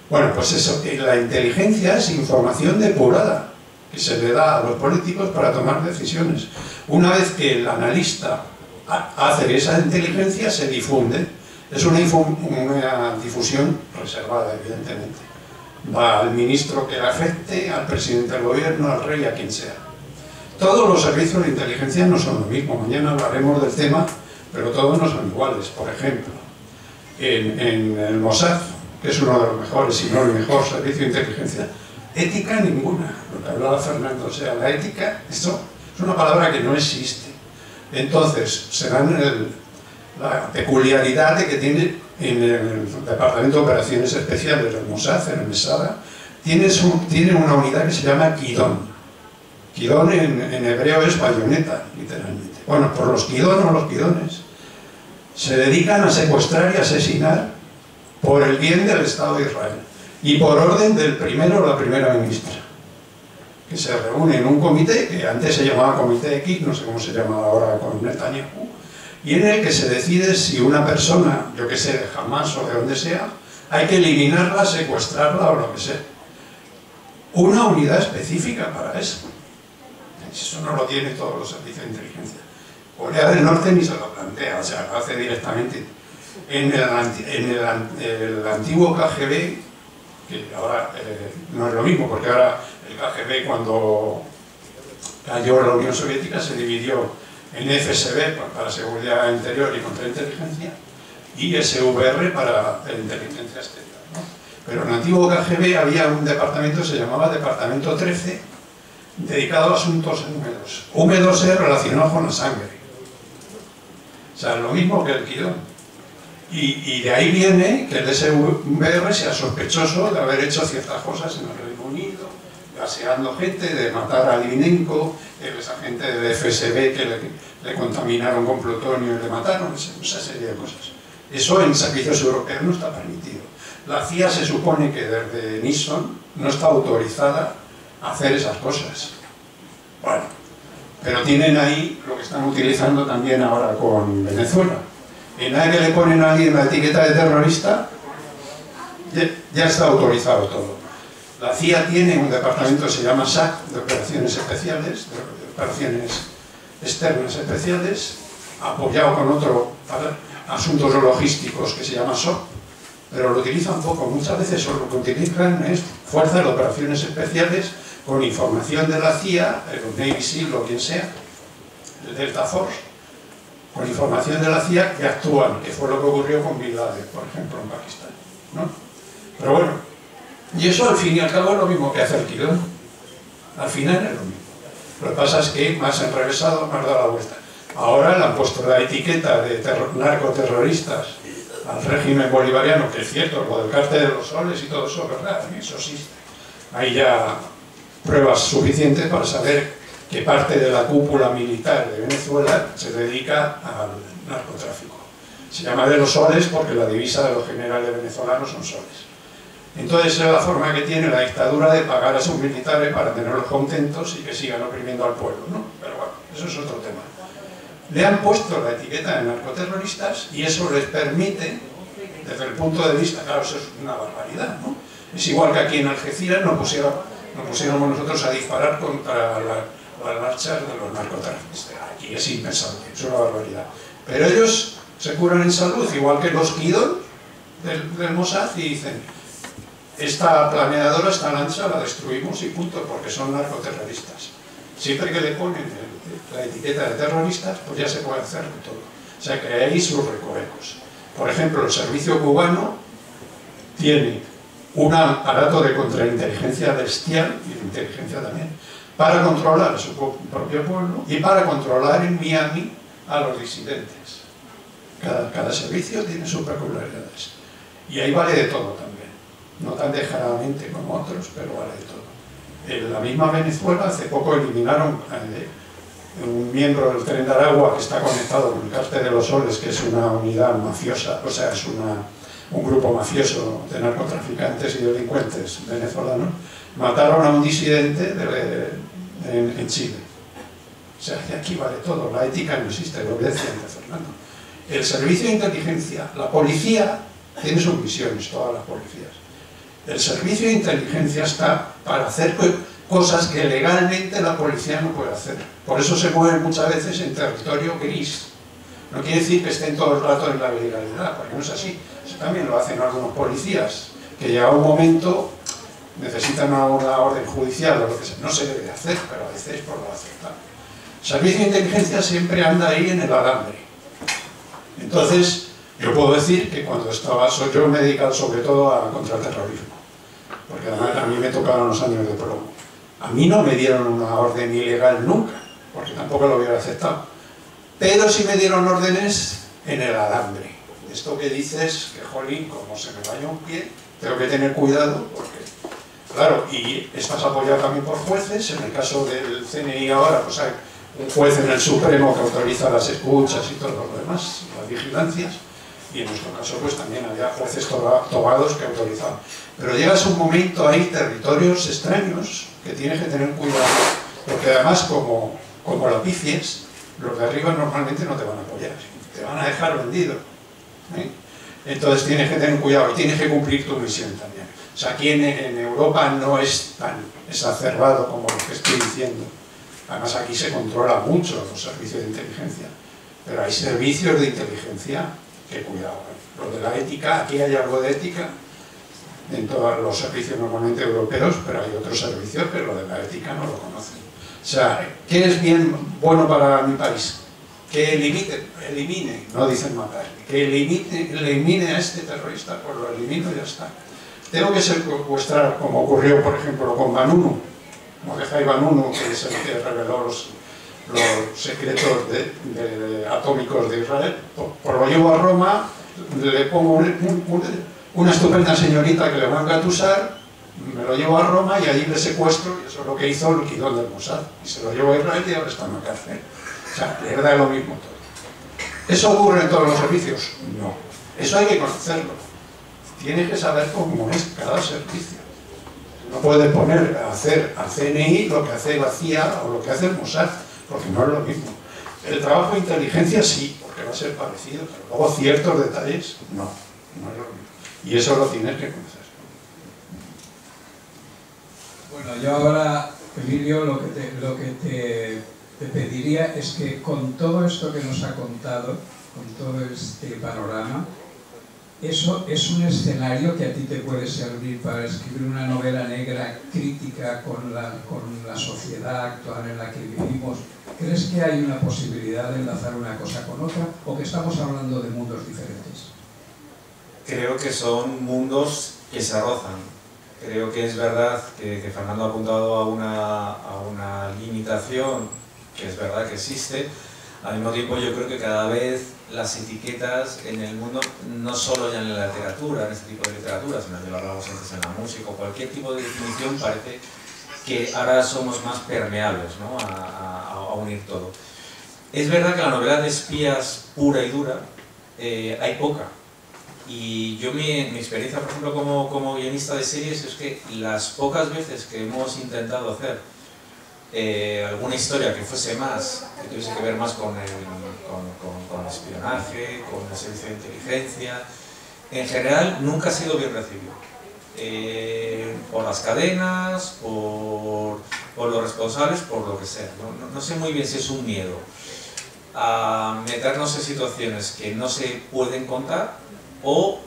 bueno, pues eso, la inteligencia es información depurada que se le da a los políticos para tomar decisiones. Una vez que el analista hace esa inteligencia, se difunde. Es una difusión reservada, evidentemente. Va al ministro que le afecte, al presidente del gobierno, al rey, a quien sea. Todos los servicios de inteligencia no son lo mismo. Mañana hablaremos del tema, pero todos no son iguales. Por ejemplo, en el Mossad, que es uno de los mejores, si no el mejor servicio de inteligencia, ética ninguna, lo que hablaba Fernando. O sea, la ética, esto es una palabra que no existe. Entonces, se dan la peculiaridad de que tiene en el Departamento de Operaciones Especiales del Mossad, en el Mesada, tiene una unidad que se llama Kidón. Kidón en hebreo es bayoneta, literalmente. Bueno, por los Kidón o los Kidones se dedican a secuestrar y asesinar por el bien del Estado de Israel y por orden del primero o la primera ministra, que se reúne en un comité que antes se llamaba Comité X, no sé cómo se llama ahora con Netanyahu, y en el que se decide si una persona, yo que sé, de Hamas o de donde sea, hay que eliminarla, secuestrarla o lo que sea. Una unidad específica para eso. Eso no lo tiene todos los servicios de inteligencia. Corea del Norte ni se lo plantea, o sea, lo hace directamente. En el antiguo KGB, que ahora no es lo mismo, porque ahora el KGB, cuando cayó la Unión Soviética, se dividió en FSB para seguridad interior y contrainteligencia y SVR para inteligencia exterior, ¿no? Pero en el antiguo KGB había un departamento que se llamaba Departamento 13, dedicado a asuntos húmedos. Húmedos es relacionado con la sangre. O sea, lo mismo que el Quidón. Y de ahí viene que el SVR sea sospechoso de haber hecho ciertas cosas en el Reino Unido, gaseando gente, de matar a Litvinenko, esa gente de FSB que le contaminaron con plutonio y le mataron, esa serie de cosas. Eso en servicios europeos no está permitido. La CIA se supone que desde Nixon no está autorizada a hacer esas cosas. Bueno, pero tienen ahí lo que están utilizando también ahora con Venezuela. En la que le ponen a alguien la etiqueta de terrorista, ya está autorizado todo. La CIA tiene un departamento que se llama SAC, de operaciones especiales, de operaciones externas especiales, apoyado con otro para asuntos logísticos que se llama SOC, pero lo utilizan poco. Muchas veces lo que utilizan es fuerzas de operaciones especiales con información de la CIA, el Navy SEAL o quien sea, el Delta Force, con información de la CIA que actúan, que fue lo que ocurrió con Bin Laden, por ejemplo, en Pakistán, ¿no? Pero bueno, y eso al fin y al cabo es lo mismo que hace el Quidón. Al final es lo mismo. Lo que pasa es que más enrevesado, más da la vuelta. Ahora le han puesto la etiqueta de narcoterroristas al régimen bolivariano, que es cierto, lo del cártel de los soles y todo eso, ¿verdad? Eso existe. Hay ya pruebas suficientes para saber que parte de la cúpula militar de Venezuela se dedica al narcotráfico. Se llama de los soles porque la divisa de los generales venezolanos son soles. Entonces es la forma que tiene la dictadura de pagar a sus militares para tenerlos contentos y que sigan oprimiendo al pueblo, ¿no? Pero bueno, eso es otro tema. Le han puesto la etiqueta de narcoterroristas y eso les permite, desde el punto de vista, claro, eso es una barbaridad, ¿no? Es igual que aquí en Algeciras nos pusiéramos nosotros a disparar contra las marchas de los narcotraficantes. Aquí es impensable, es una barbaridad. Pero ellos se curan en salud, igual que los Quidón del Mossad, y dicen: esta planeadora, esta lancha, la destruimos y punto, porque son narcoterroristas. Siempre que le ponen la etiqueta de terroristas, pues ya se puede hacer de todo. O sea que hay sus recovecos. Por ejemplo, el servicio cubano tiene un aparato de contrainteligencia bestial, y de inteligencia también, para controlar a su propio pueblo y para controlar en Miami a los disidentes. Cada servicio tiene sus peculiaridades. Y ahí vale de todo también. No tan descaradamente como otros, pero vale de todo. En la misma Venezuela, hace poco eliminaron un miembro del Tren de Aragua que está conectado con el cártel de los soles, que es una unidad mafiosa, o sea, es un grupo mafioso de narcotraficantes y delincuentes venezolanos. Mataron a un disidente en Chile. O sea, que aquí vale todo, la ética no existe, lo que decía antes Fernando. El servicio de inteligencia, la policía tiene sus misiones, todas las policías. El servicio de inteligencia está para hacer cosas que legalmente la policía no puede hacer. Por eso se mueven muchas veces en territorio gris. No quiere decir que estén todo el rato en la legalidad, porque no es así. Eso también lo hacen algunos policías, que llega un momento, necesitan una orden judicial o lo que sea. No se debe hacer, pero a veces por lo aceptan. El servicio de inteligencia siempre anda ahí en el alambre. Entonces, yo puedo decir que cuando yo me he dedicado sobre todo a contraterrorismo, porque además a mí me tocaron los años de plomo. A mí no me dieron una orden ilegal nunca, porque tampoco lo hubiera aceptado. Pero sí me dieron órdenes en el alambre. Esto que dices, que jolín, como se me vaya un pie, tengo que tener cuidado, porque, claro, y estás apoyado también por jueces. En el caso del CNI ahora, pues hay un juez en el Supremo que autoriza las escuchas y todo lo demás, las vigilancias. Y en nuestro caso pues también había jueces togados que autorizaban. Pero llegas a un momento, hay territorios extraños que tienes que tener cuidado, porque además como la pifies, los de arriba normalmente no te van a apoyar, te van a dejar vendido, ¿eh? Entonces tienes que tener cuidado y tienes que cumplir tu misión también. O sea, aquí en Europa no es tan exacerbado como lo que estoy diciendo. Además aquí se controla mucho los servicios de inteligencia, pero hay servicios de inteligencia que cuidado, ¿eh? Lo de la ética, aquí hay algo de ética, en todos los servicios normalmente europeos, pero hay otros servicios que lo de la ética no lo conocen. O sea, ¿qué es bueno para mi país? Que elimine, no dicen matar, que elimine a este terrorista, pues lo elimino y ya está. Tengo que secuestrar, como ocurrió, por ejemplo, con Vanunu, Mordejai Vanunu, que es el que reveló los secretos atómicos de Israel, pues lo llevo a Roma, le pongo una estupenda señorita que le va a engatusar, me lo llevo a Roma y allí le secuestro, y eso es lo que hizo el Kidón del Mossad, y se lo llevo a Israel y ahora está en la cárcel. O sea, le da lo mismo todo. ¿Eso ocurre en todos los servicios? No. Eso hay que conocerlo. Tienes que saber cómo es cada servicio. No puedes poner a hacer al CNI lo que hace la CIA o lo que hace el Mossad, porque no es lo mismo. El trabajo de inteligencia sí, porque va a ser parecido, pero luego ciertos detalles no es lo mismo. Y eso lo tienes que conocer. Bueno, yo ahora, Emilio, lo que te pediría es que con todo esto que nos ha contado, con todo este panorama, eso es un escenario que a ti te puede servir para escribir una novela negra crítica con la sociedad actual en la que vivimos. ¿Crees que hay una posibilidad de enlazar una cosa con otra o que estamos hablando de mundos diferentes? Creo que son mundos que se rozan. Creo que es verdad que Fernando ha apuntado a una limitación que es verdad que existe. Al mismo tiempo yo creo que cada vez las etiquetas en el mundo, no solo ya en la literatura, en este tipo de literatura, sino que lo hablábamos antes en la música o cualquier tipo de definición, parece que ahora somos más permeables, ¿no? a unir todo. Es verdad que la novela de espías pura y dura hay poca. Y yo mi experiencia, por ejemplo, como guionista de series es que las pocas veces que hemos intentado hacer alguna historia que fuese más, que tuviese que ver más con espionaje, con el servicio de inteligencia, en general nunca ha sido bien recibido. Por las cadenas, por los responsables, por lo que sea. No sé muy bien si es un miedo a meternos en situaciones que no se pueden contar o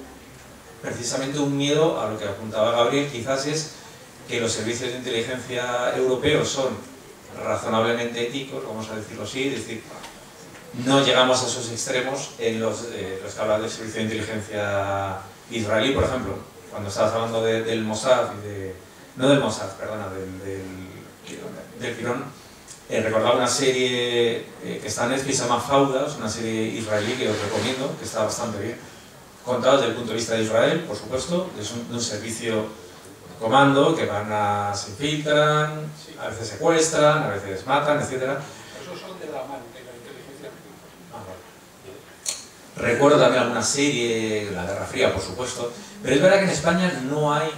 precisamente un miedo a lo que apuntaba Gabriel, quizás es que los servicios de inteligencia europeos son razonablemente éticos, vamos a decirlo así, es decir, no llegamos a esos extremos en los que hablan del servicio de inteligencia israelí, por ejemplo, cuando estabas hablando del Mossad, no del Mossad, perdona, del Quirón, recordaba una serie que está en Netflix, se llama Faudas, una serie israelí que os recomiendo, que está bastante bien, contada desde el punto de vista de Israel, por supuesto, de un servicio comando que se infiltran, a veces secuestran, a veces matan, etc. Esos son de la mano de la inteligencia. Recuerdo también alguna serie, La Guerra Fría, por supuesto, pero es verdad que en España no hay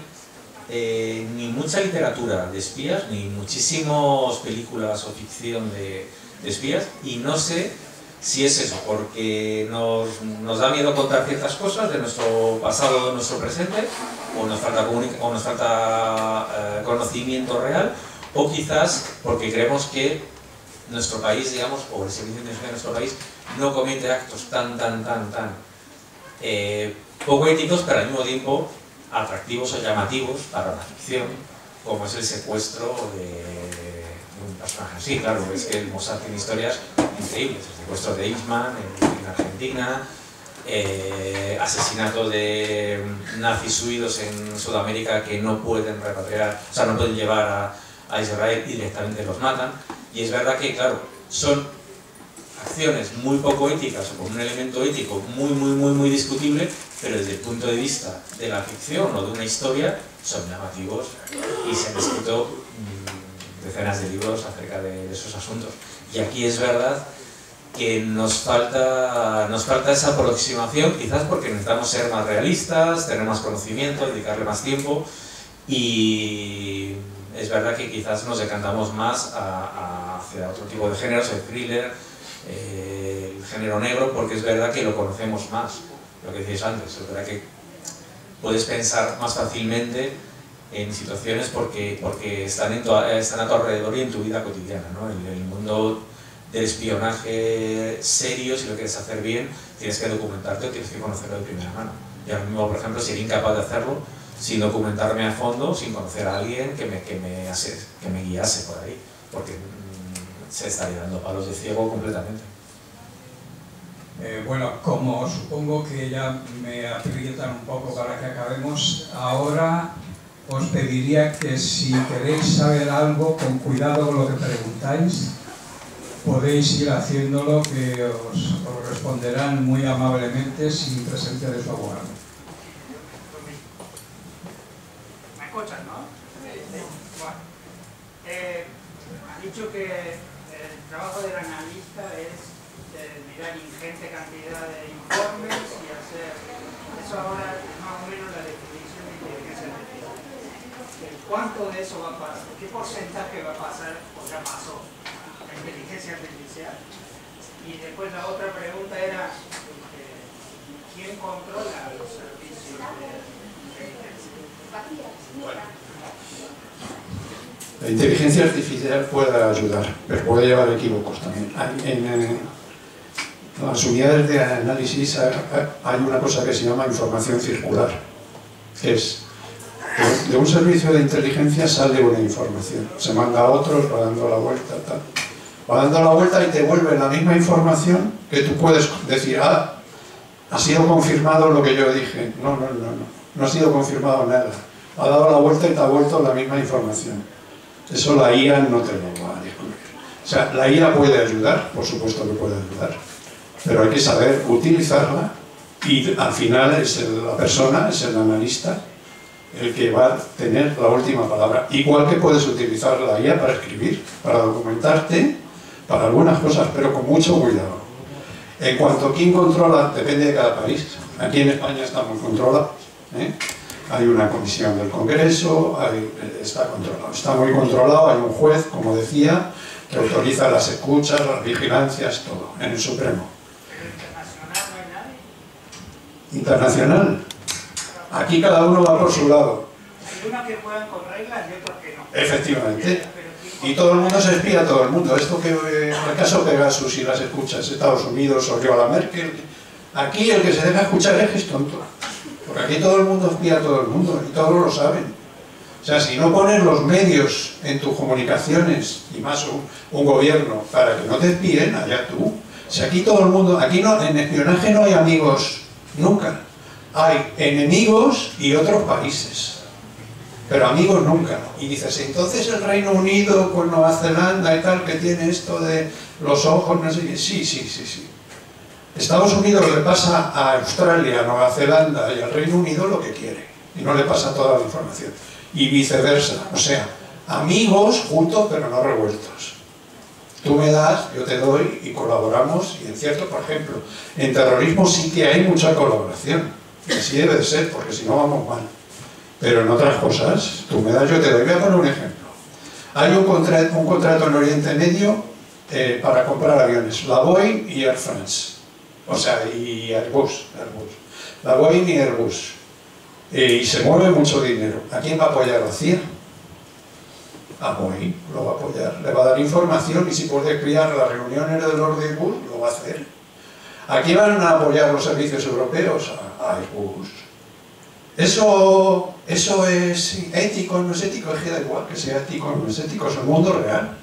ni mucha literatura de espías, ni muchísimas películas o ficción de espías, y no sé si es eso, porque nos da miedo contar ciertas cosas de nuestro pasado o de nuestro presente, o nos falta conocimiento real, o quizás porque creemos que nuestro país, digamos, o el servicio de inteligencia de nuestro país, no comete actos tan poco éticos, pero al mismo tiempo atractivos o llamativos para la ficción, como es el secuestro de un personaje así. Claro, es que el Mossad tiene historias increíbles, el secuestro de Eichmann en Argentina, asesinato de nazis huidos en Sudamérica que no pueden repatriar, o sea, no pueden llevar a Israel y directamente los matan. Y es verdad que, claro, son acciones muy poco éticas o con un elemento ético muy discutible, pero desde el punto de vista de la ficción o de una historia son llamativos y se han escrito decenas de libros acerca de esos asuntos. Y aquí es verdad que nos falta esa aproximación, quizás porque necesitamos ser más realistas, tener más conocimiento, dedicarle más tiempo, y es verdad que quizás nos decantamos más hacia otro tipo de géneros, el thriller, el género negro, porque es verdad que lo conocemos más, lo que decíais antes, es verdad que puedes pensar más fácilmente en situaciones porque están a tu alrededor y en tu vida cotidiana, ¿no? El mundo del espionaje serio, si lo quieres hacer bien, tienes que documentarte o tienes que conocerlo de primera mano. Y ahora mismo, por ejemplo, sería incapaz de hacerlo sin documentarme a fondo, sin conocer a alguien que me guiase por ahí, porque se estaría dando palos de ciego completamente. Bueno, como supongo que ya me aprietan un poco para que acabemos, ahora os pediría que si queréis saber algo, con cuidado con lo que preguntáis, podéis ir haciéndolo, que os responderán muy amablemente sin presencia de su abogado. ¿Me escuchan, no? Bueno, ha dicho que el trabajo del analista es mirar ingente cantidad de informes y hacer eso. Ahora es más o menos la definición de inteligencia artificial. ¿Cuánto de eso va a pasar? ¿Qué porcentaje va a pasar o ya pasó la inteligencia artificial? Y después la otra pregunta era ¿quién controla los servicios de inteligencia? Bueno. La inteligencia artificial puede ayudar, pero puede llevar equívocos también. En las unidades de análisis hay una cosa que se llama información circular, que es de un servicio de inteligencia sale una información, se manda a otros, va dando la vuelta, tal. Va dando la vuelta y te vuelve la misma información que tú puedes decir, ha sido confirmado lo que yo dije. No ha sido confirmado nada. Ha dado la vuelta y te ha vuelto la misma información. Eso la IA no te lo va a descubrir. O sea, la IA puede ayudar, por supuesto que puede ayudar, pero hay que saber utilizarla y al final es la persona, es el analista, el que va a tener la última palabra. Igual que puedes utilizar la IA para escribir, para documentarte, para algunas cosas, pero con mucho cuidado. En cuanto a quién controla, depende de cada país. Aquí en España está muy controlado, ¿eh? Hay una comisión del Congreso, está controlado, está muy controlado, hay un juez, como decía, que autoriza las escuchas, las vigilancias, todo, en el Supremo. ¿Pero internacional no hay nadie? Internacional. Aquí cada uno va por su lado. Hay unos que juegan con reglas y otros que no. Efectivamente. Y todo el mundo se espía a todo el mundo. Esto que el caso Pegasus y las escuchas, Estados Unidos o la Merkel, aquí el que se deja escuchar es tonto. Porque aquí todo el mundo espía a todo el mundo y todos lo saben. O sea, si no pones los medios en tus comunicaciones, y más un gobierno, para que no te espíen, allá tú. Si aquí todo el mundo, aquí no, en espionaje no hay amigos, nunca. Hay enemigos y otros países, pero amigos nunca. Y dices, entonces el Reino Unido con Nueva Zelanda y tal, que tiene esto de los ojos, no sé qué. Sí. Estados Unidos le pasa a Australia, a Nueva Zelanda y al Reino Unido lo que quiere, y no le pasa toda la información. Y viceversa, o sea, amigos juntos pero no revueltos. Tú me das, yo te doy y colaboramos, y en cierto, por ejemplo, en terrorismo sí que hay mucha colaboración, y así debe de ser, porque si no vamos mal. Pero en otras cosas, tú me das, yo te doy. Voy a poner un ejemplo. Hay un contrato en Oriente Medio para comprar aviones, la Boeing y Air France. O sea, y Airbus. La Boeing y Airbus. Y se mueve mucho dinero. ¿A quién va a apoyar la CIA? A Boeing lo va a apoyar. Le va a dar información y si puede criar las reuniones de Lord Airbus, lo va a hacer. ¿A quién van a apoyar los servicios europeos? A Airbus. ¿Eso es ético o no es ético? Es que da igual que sea ético o no es ético, es el mundo real.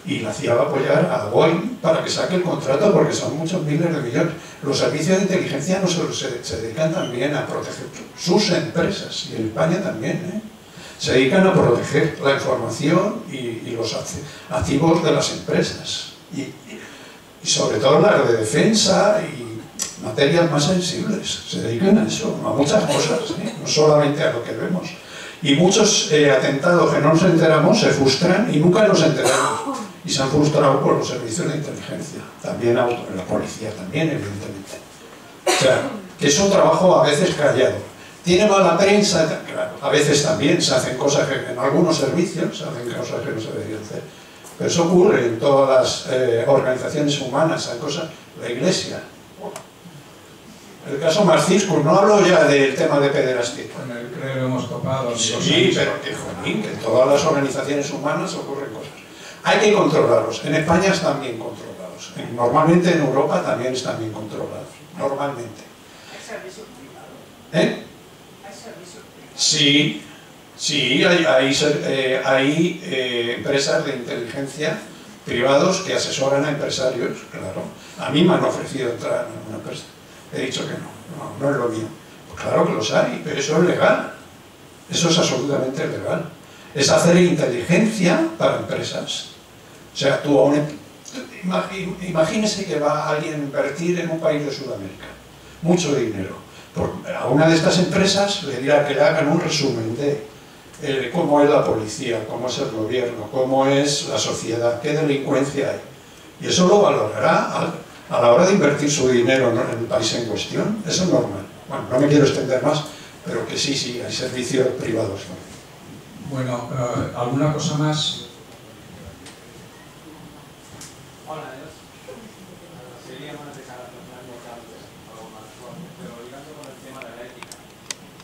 Y la CIA va a apoyar a Boeing para que saque el contrato porque son muchos miles de millones. Los servicios de inteligencia no solo se dedican también a proteger sus empresas, y en España también, se dedican a proteger la información y los activos de las empresas. Y sobre todo las de defensa y materias más sensibles. Se dedican a eso, a muchas cosas, no solamente a lo que vemos. Y muchos atentados que no nos enteramos se frustran y nunca nos enteramos. Y se han frustrado por los servicios de inteligencia, también la policía también, evidentemente. O sea, que es un trabajo a veces callado. ¿Tiene mala prensa? Claro, a veces también se hacen cosas que en algunos servicios se hacen cosas que no se deberían hacer. Pero eso ocurre en todas las organizaciones humanas, hay cosas, la Iglesia. El caso Marciscus, no hablo ya del tema de pederastia. Con el creo hemos topado. Sí, pero que en todas las organizaciones humanas ocurren cosas. Hay que controlarlos. En España están bien controlados. Normalmente en Europa también están bien controlados. Normalmente. ¿Hay servicios privados? ¿Eh? Hay servicios privados. Sí, sí, hay empresas de inteligencia privados que asesoran a empresarios, claro. A mí me han ofrecido entrar en una empresa. He dicho que no es lo mío. Pues claro que los hay, pero eso es legal. Eso es absolutamente legal. Es hacer inteligencia para empresas. O sea, imagínese que va alguien a invertir en un país de Sudamérica. Mucho dinero. A una de estas empresas le dirá que le hagan un resumen de cómo es la policía, cómo es el gobierno, cómo es la sociedad, qué delincuencia hay. Y eso lo valorará a la hora de invertir su dinero en el país en cuestión. Eso es normal. Bueno, no me quiero extender más, pero que sí, hay servicios privados, ¿no? Bueno, ¿alguna cosa más? Hola, sería más de cara a algo más fuerte, pero ligando con el tema de la ética.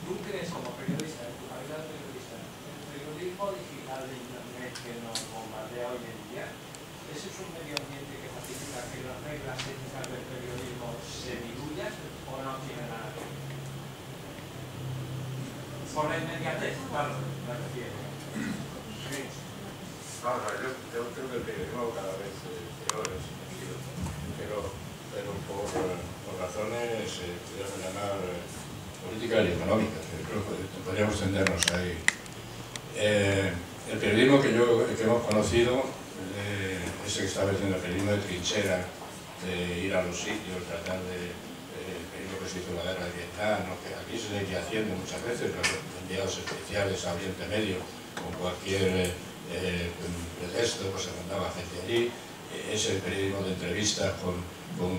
¿Tú crees como periodista, en tu calidad de periodista, el periodismo digital de internet que nos bombardea hoy en día, ese es un medio ambiente que facilita que las reglas éticas del periodismo se diluyan o no tiene nada que ver? Por la inmediatez, claro, me refiero. Sí. Vamos a ver, yo creo que el periodismo cada vez peor en ese sentido, pero por razones podríamos llamar políticas y económicas. Creo que podríamos tendernos ahí. El periodismo que hemos conocido, ese que estaba diciendo, el periodismo de trinchera, de ir a los sitios, tratar de lo que se hizo en la guerra de Vietnam, ¿no? Que aquí se sigue haciendo muchas veces, los enviados especiales a Oriente Medio, con cualquier pretexto, pues se mandaba gente allí. Ese periodismo de entrevistas con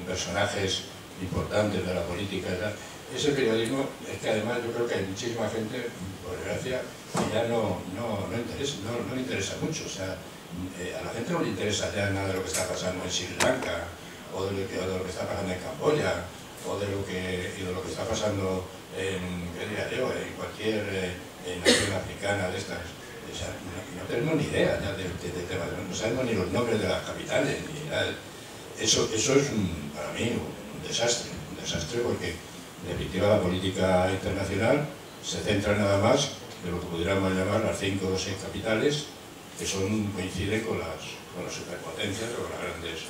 personajes importantes de la política y tal. Ese periodismo es que además yo creo que hay muchísima gente, por desgracia, que ya no le interesa mucho. O sea, a la gente no le interesa ya nada de lo que está pasando en Sri Lanka, o de lo que está pasando en Camboya, o de lo que está pasando en cualquier nación africana de estas. O sea, no tenemos ni idea ya del tema, no sabemos ni los nombres de las capitales, ni nada. Eso es para mí un desastre porque en definitiva la política internacional se centra nada más de lo que pudiéramos llamar las 5 o 6 capitales que coinciden con las superpotencias o con las grandes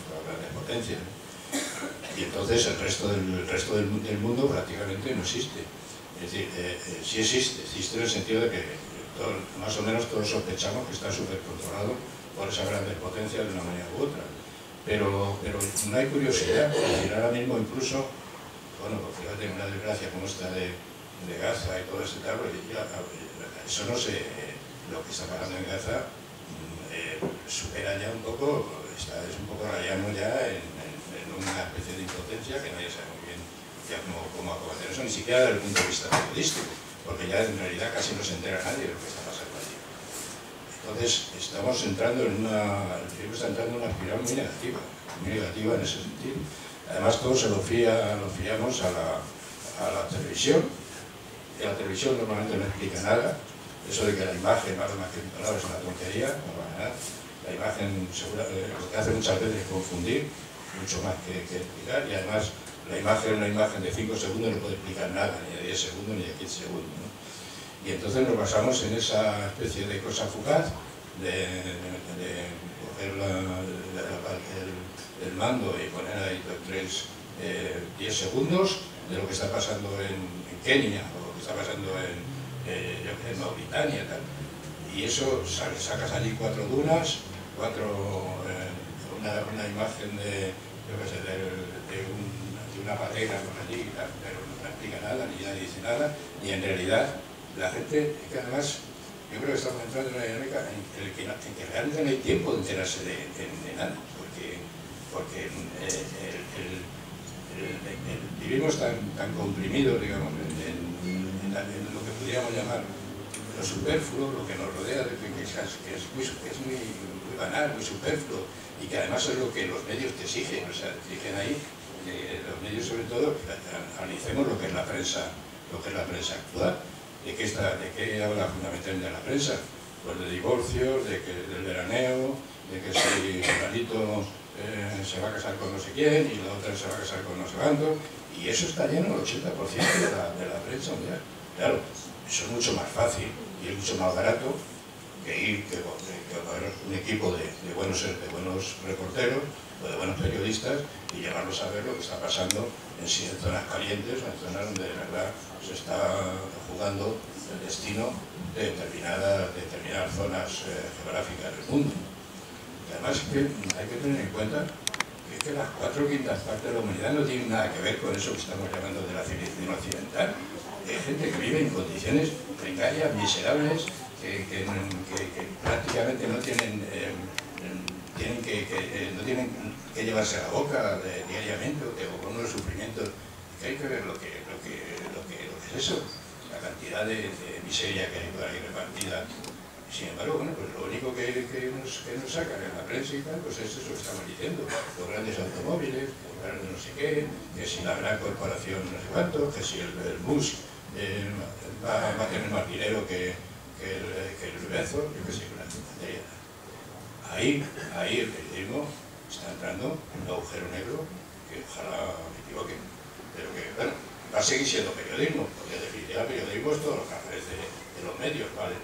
potencias. Y entonces el resto del mundo prácticamente no existe. Es decir, sí existe en el sentido de que más o menos todos sospechamos que está súper controlado por esas grandes potencias de una manera u otra. Pero no hay curiosidad. Es decir, ahora mismo incluso, bueno, pues fíjate, una desgracia como esta de Gaza y todo ese tal, eso no sé, lo que está pasando en Gaza supera ya un poco, es un poco rayano ya en una especie de impotencia que nadie sabe muy bien ya cómo acometer eso, ni siquiera desde el punto de vista periodístico, porque ya en realidad casi no se entera nadie de lo que está pasando allí. Entonces estamos entrando en una espiral muy negativa en ese sentido. Además todo se lo fiamos a la televisión, y la televisión normalmente no explica nada. Eso de que la imagen, más que palabras, es una tontería, no va a nada. La imagen lo que hace muchas veces es confundir, mucho más que explicar, y además una imagen de 5 segundos no puede explicar nada, ni de 10 segundos ni de 15 segundos, ¿no? Y entonces nos basamos en esa especie de cosa fugaz, de coger el mando y poner ahí 10 segundos de lo que está pasando en Kenia, o lo que está pasando en Mauritania y tal. Y eso, sacas allí 4 dunas, una imagen de una patera por allí, pero no explica nada, ni nadie dice nada, y en realidad la gente, es que además yo creo que estamos entrando en una dinámica en que realmente no hay tiempo de enterarse de nada, porque vivimos tan comprimidos, digamos, en lo que podríamos llamar lo superfluo, lo que nos rodea, que es muy banal, muy superfluo, y que además es lo que los medios te exigen, o sea, te exigen ahí, los medios sobre todo, analicemos lo que es la prensa actual. ¿De qué habla fundamentalmente la prensa? Pues de divorcios, del veraneo, de que si Juanito se va a casar con no sé quién y la otra se va a casar con no sé cuánto, y eso está lleno el 80% de la prensa mundial. Claro, eso es mucho más fácil y es mucho más barato que poner un equipo de buenos reporteros o de buenos periodistas y llevarlos a ver lo que está pasando en zonas calientes o en zonas donde de verdad se está jugando el destino de determinadas zonas geográficas del mundo. Y además es que hay que tener en cuenta que las 4/5 partes de la humanidad no tienen nada que ver con eso que estamos llamando de la civilización occidental. Hay gente que vive en condiciones precarias, miserables, que prácticamente no tienen que llevarse a la boca diariamente o con unos sufrimientos. Que hay que ver lo que es eso, la cantidad de miseria que hay por ahí repartida. Sin embargo, bueno, pues lo único que nos sacan en la prensa y tal, pues es eso que estamos diciendo, los grandes automóviles, los grandes no sé qué, que si la gran corporación no sé cuánto, que si el bus va a tener más dinero que el Bezo, yo qué sé, una tontería. Ahí el periodismo está entrando en un agujero negro que ojalá me equivoque, pero que, bueno, va a seguir siendo periodismo, porque en definitiva el periodismo es todo lo que aparece de los medios, ¿vale?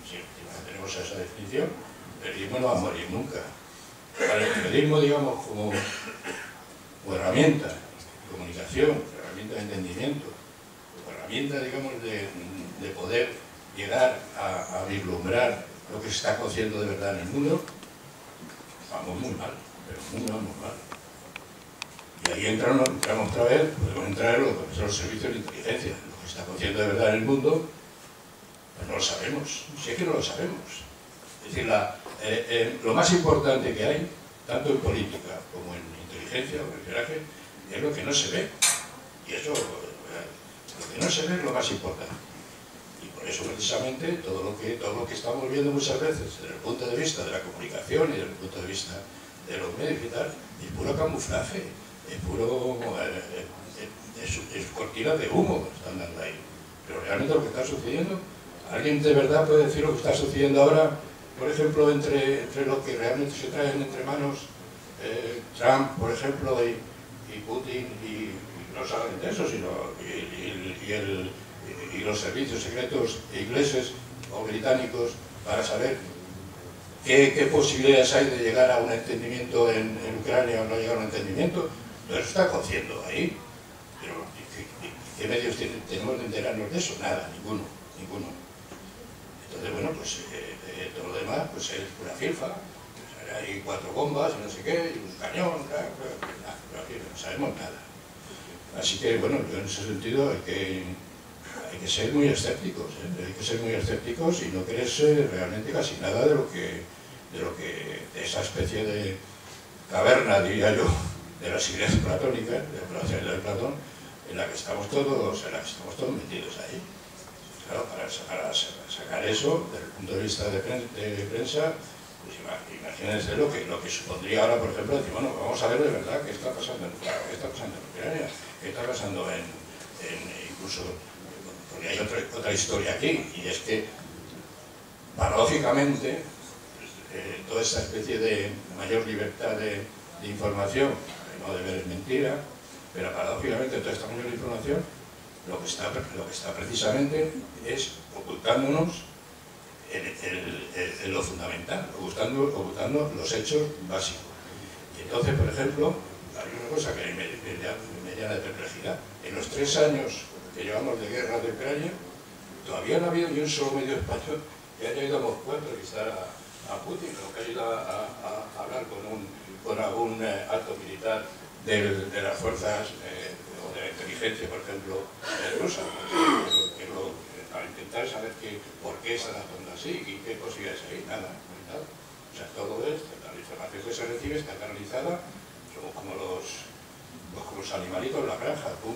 Si tenemos esa definición, el periodismo no va a morir nunca. Para el periodismo, digamos, como herramienta de comunicación, herramienta de entendimiento, como herramienta, digamos, de poder llegar a vislumbrar lo que se está cociendo de verdad en el mundo, vamos muy mal, pero muy mal. Y ahí entramos otra vez, podemos entrar en los servicios de inteligencia, lo que se está cociendo de verdad en el mundo. Pues no lo sabemos, si es que no lo sabemos. Es decir, lo más importante que hay, tanto en política como en inteligencia o en espionaje, es lo que no se ve. Y eso, lo que no se ve es lo más importante. Y por eso precisamente todo lo que estamos viendo muchas veces desde el punto de vista de la comunicación y desde el punto de vista de los medios y tal, es puro camuflaje, es puro... es cortina de humo que están dando ahí. Pero realmente lo que está sucediendo... ¿Alguien de verdad puede decir lo que está sucediendo ahora, por ejemplo, entre lo que realmente se traen entre manos Trump, por ejemplo, y Putin, y no solamente eso, sino y los servicios secretos ingleses o británicos para saber qué posibilidades hay de llegar a un entendimiento en Ucrania o no llegar a un entendimiento? Todo eso está cociendo ahí. Pero ¿qué medios tenemos de enterarnos de eso? Nada, ninguno. Entonces, bueno, pues todo lo demás pues es pura filfa. Pues, hay 4 bombas y no sé qué, y un cañón, no sabemos nada. Así que, bueno, yo en ese sentido hay que ser muy escépticos, hay que ser muy escépticos y no creerse realmente casi nada de esa especie de caverna, diría yo, de las ideas platónicas, de Platón, en la que estamos todos metidos ahí. Claro, para sacar eso, desde el punto de vista de prensa, pues imagínense lo que supondría ahora, por ejemplo, decir, bueno, vamos a ver de verdad qué está pasando en Ucrania, qué está pasando incluso, porque hay otra historia aquí, y es que, paradójicamente, toda esta especie de mayor libertad de información, que no debe ser mentira, pero paradójicamente toda esta mayor información, lo que está precisamente es ocultándonos en lo fundamental, ocultando los hechos básicos. Y entonces, por ejemplo, hay una cosa que me llena de perplejidad. En los 3 años que llevamos de guerra de Ucrania, todavía no ha habido ni un solo medio español que haya ido a Moscú a entrevistar a Putin, o que haya ido a hablar con algún alto militar de las fuerzas o de la inteligencia, por ejemplo, rusa, para intentar saber por qué están actuando así y qué posibilidades hay. Nada. O sea, todo esto, la información que se recibe está canalizada, somos como los animalitos en la granja, pum,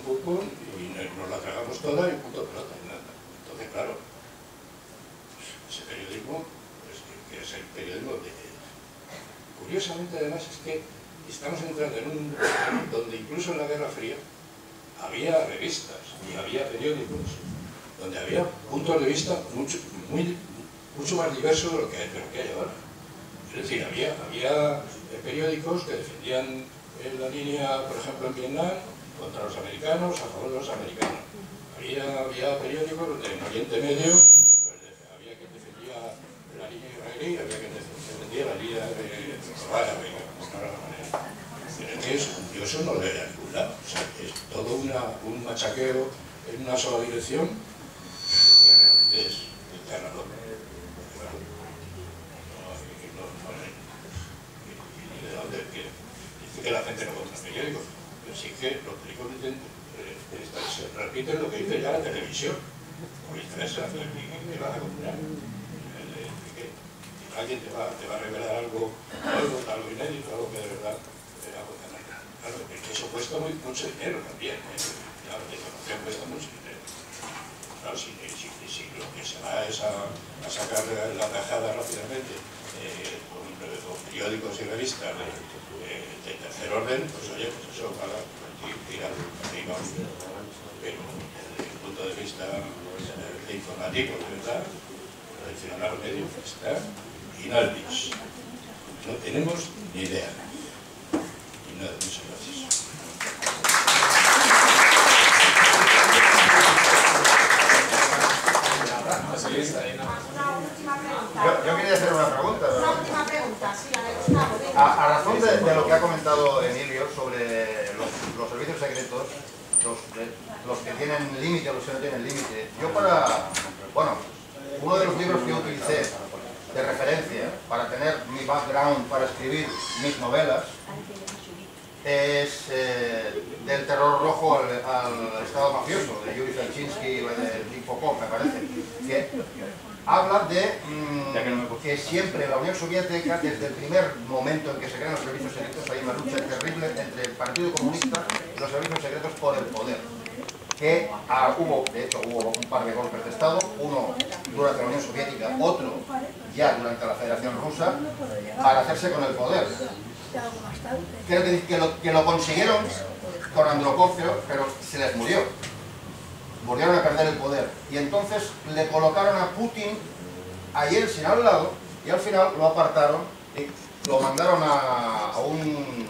y nos la tragamos toda y punto pelota, y nada. Entonces, claro, ese periodismo, pues, que es el periodismo curiosamente, además, es que estamos entrando en un donde incluso en la Guerra Fría había revistas y había periódicos donde había puntos de vista mucho más diversos de lo que hay ahora. Es decir, había periódicos que defendían la línea, por ejemplo, en Vietnam, contra los americanos, a favor de los americanos. Había periódicos donde en Oriente Medio pues, había quien defendía la línea israelí, había quien defendía la línea árabe. Yo eso no lo veo a ningún lado. O sea, es todo un machaqueo en una sola dirección que realmente es desgarrador. Dice que la gente no compra periódicos, pero sí que los periódicos se repiten lo que dice ya la televisión. Por interesa, ¿qué vas a comprar? Alguien te va a revelar algo inédito, algo que de verdad algo tan raro. Claro, es que eso cuesta mucho dinero también. La información cuesta mucho dinero. Claro, si lo que se va es a sacar la tajada rápidamente con periódicos y revistas de tercer orden, pues oye, pues eso para tirar arriba. Pero desde el punto de vista informativo, de verdad, tradicional al medio está inalvis. No tenemos ni idea. Y nada, muchas gracias. Yo quería hacer una pregunta. Una última pregunta, sí, a razón de lo que ha comentado Emilio sobre los servicios secretos, los que tienen límite o los que no tienen límite, uno de los libros que yo utilicé de referencia para tener mi background para escribir mis novelas es del terror rojo al Estado mafioso, de Yuri Felczynski y de Dick Foucault, me parece, que habla de que siempre la Unión Soviética, desde el primer momento en que se crean los servicios secretos, hay una lucha terrible entre el Partido Comunista y los servicios secretos por el poder. Que de hecho hubo un par de golpes de Estado, uno durante la Unión Soviética, otro ya durante la Federación Rusa, para hacerse con el poder. Creo que lo consiguieron con Andropov, pero se les murió. Volvieron a perder el poder. Y entonces le colocaron a Putin a Yeltsin al lado y al final lo apartaron y lo mandaron a un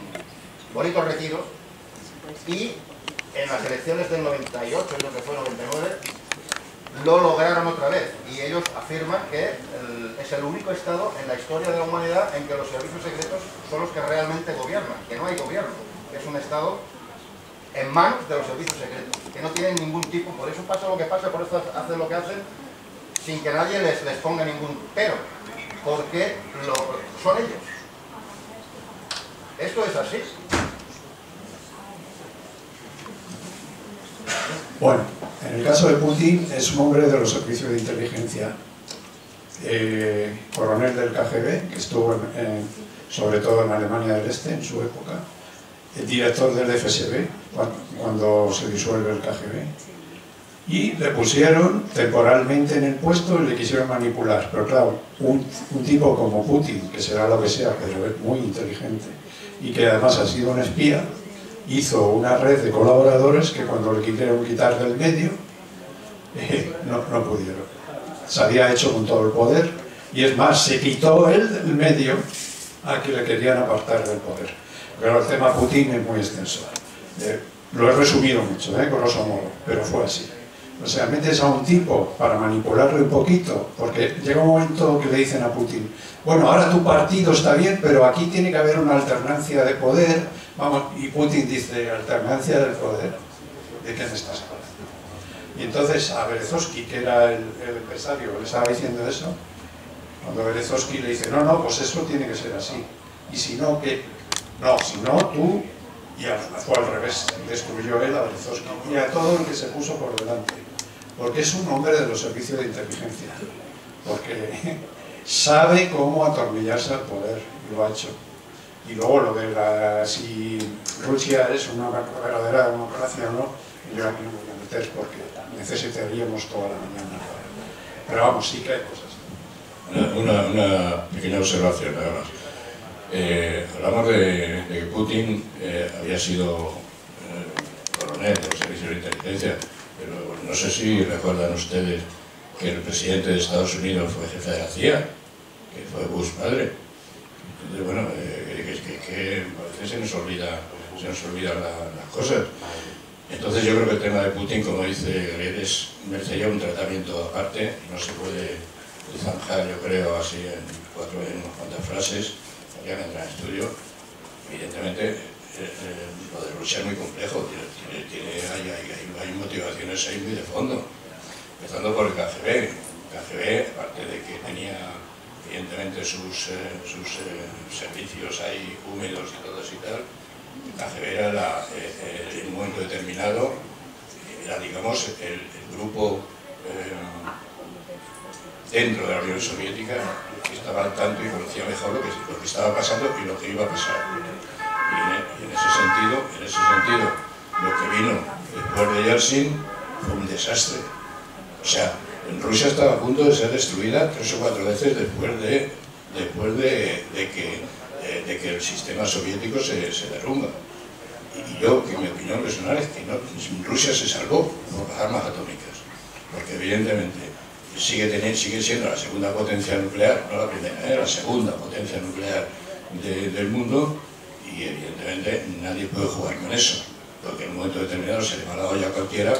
bonito retiro y en las elecciones del 98, creo que fue 99, lo lograron otra vez y ellos afirman que es el único estado en la historia de la humanidad en que los servicios secretos son los que realmente gobiernan, que no hay gobierno, que es un estado en manos de los servicios secretos, que no tienen ningún tipo, por eso pasa lo que pasa, por eso hacen lo que hacen, sin que nadie les ponga ningún pero, porque son ellos. Esto es así. Bueno, en el caso de Putin es un hombre de los servicios de inteligencia, coronel del KGB, que estuvo sobre todo en Alemania del Este en su época, el director del FSB cuando se disuelve el KGB, y le pusieron temporalmente en el puesto y le quisieron manipular, pero claro, un tipo como Putin, que será lo que sea, pero es muy inteligente y que además ha sido un espía, hizo una red de colaboradores que cuando le quisieron quitar del medio no pudieron. Se había hecho con todo el poder y es más, se quitó él del medio a que le querían apartar del poder. Pero el tema Putin es muy extenso. Lo he resumido mucho, grosso modo, pero fue así. O sea, metes a un tipo para manipularle un poquito, porque llega un momento que le dicen a Putin, bueno, ahora tu partido está bien, pero aquí tiene que haber una alternancia de poder. Vamos, y Putin dice, alternancia del poder, ¿de qué me estás hablando? Y entonces a Berezovsky, que era el empresario, le estaba diciendo eso, cuando Berezovsky le dice, no, pues eso tiene que ser así, y si no, ¿qué? No, si no, tú, y fue al revés, destruyó él a Berezovsky y a todo el que se puso por delante, porque es un hombre de los servicios de inteligencia, porque sabe cómo atornillarse al poder, y lo ha hecho. Y luego lo de si Rusia es una verdadera democracia o no, yo aquí no me voy a meter porque necesitaríamos toda la mañana. Pero vamos, sí que hay cosas. Una pequeña observación, nada más. Hablamos de que Putin había sido coronel de los servicios de inteligencia, pero no sé si recuerdan ustedes que el presidente de Estados Unidos fue jefe de la CIA, que fue Bush padre. Entonces, bueno, que a veces se nos olvidan las cosas. Entonces yo creo que el tema de Putin, como dice Gabriel, merecería un tratamiento aparte, no se puede zanjar, yo creo, así en unas cuantas frases, habría que entrar en estudio. Evidentemente, lo de Rusia es muy complejo, hay motivaciones ahí muy de fondo, empezando por el KGB. El KGB, aparte de que tenía evidentemente sus servicios ahí húmedos y todo y tal, el KGB era en un momento determinado, era, digamos, el grupo dentro de la Unión Soviética que estaba al tanto y conocía mejor lo que estaba pasando y lo que iba a pasar. Y en ese sentido, lo que vino después de Yeltsin fue un desastre. O sea, Rusia estaba a punto de ser destruida 3 o 4 veces después de que el sistema soviético se derrumba. Y yo, que mi opinión personal es que Rusia se salvó por las armas atómicas, porque evidentemente sigue siendo la segunda potencia nuclear, no la primera, la segunda potencia nuclear del mundo, y evidentemente nadie puede jugar con eso, porque en un momento determinado se le va la olla a cualquiera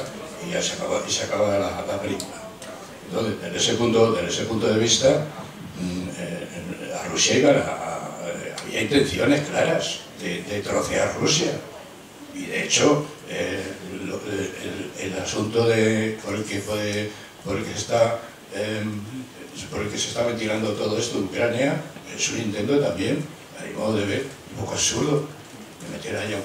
y ya se acaba la película. Entonces, desde ese punto de vista, a Rusia había intenciones claras de trocear Rusia. Y de hecho, el asunto por el que se está ventilando todo esto de Ucrania es un intento también, a mi modo de ver, un poco absurdo, de meter allá a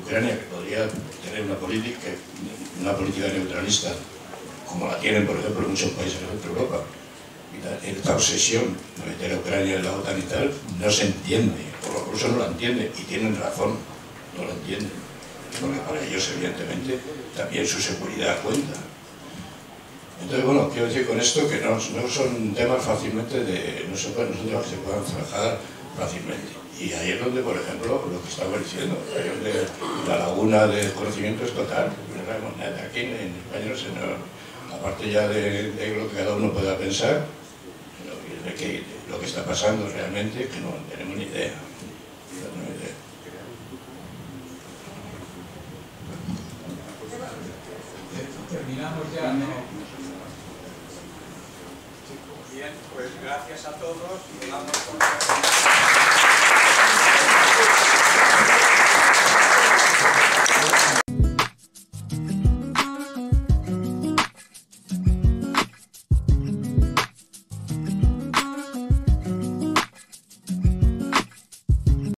Ucrania, que podría tener una política neutralista, como la tienen, por ejemplo, muchos países de Europa. Esta obsesión de meter a Ucrania en la OTAN y tal, no se entiende, o los rusos no la entienden, y tienen razón, no lo entienden, porque para ellos, evidentemente, también su seguridad cuenta. Entonces, bueno, quiero decir con esto que no son temas fácilmente no son temas que se puedan zanjar fácilmente. Y ahí es donde, por ejemplo, lo que estamos diciendo, ahí es donde la laguna de conocimiento es total. No sabemos nada. Aquí en España, aparte ya de lo que cada uno pueda pensar, lo que está pasando realmente, que no tenemos ni idea. Terminamos ya, ¿no? Bien, pues gracias a todos.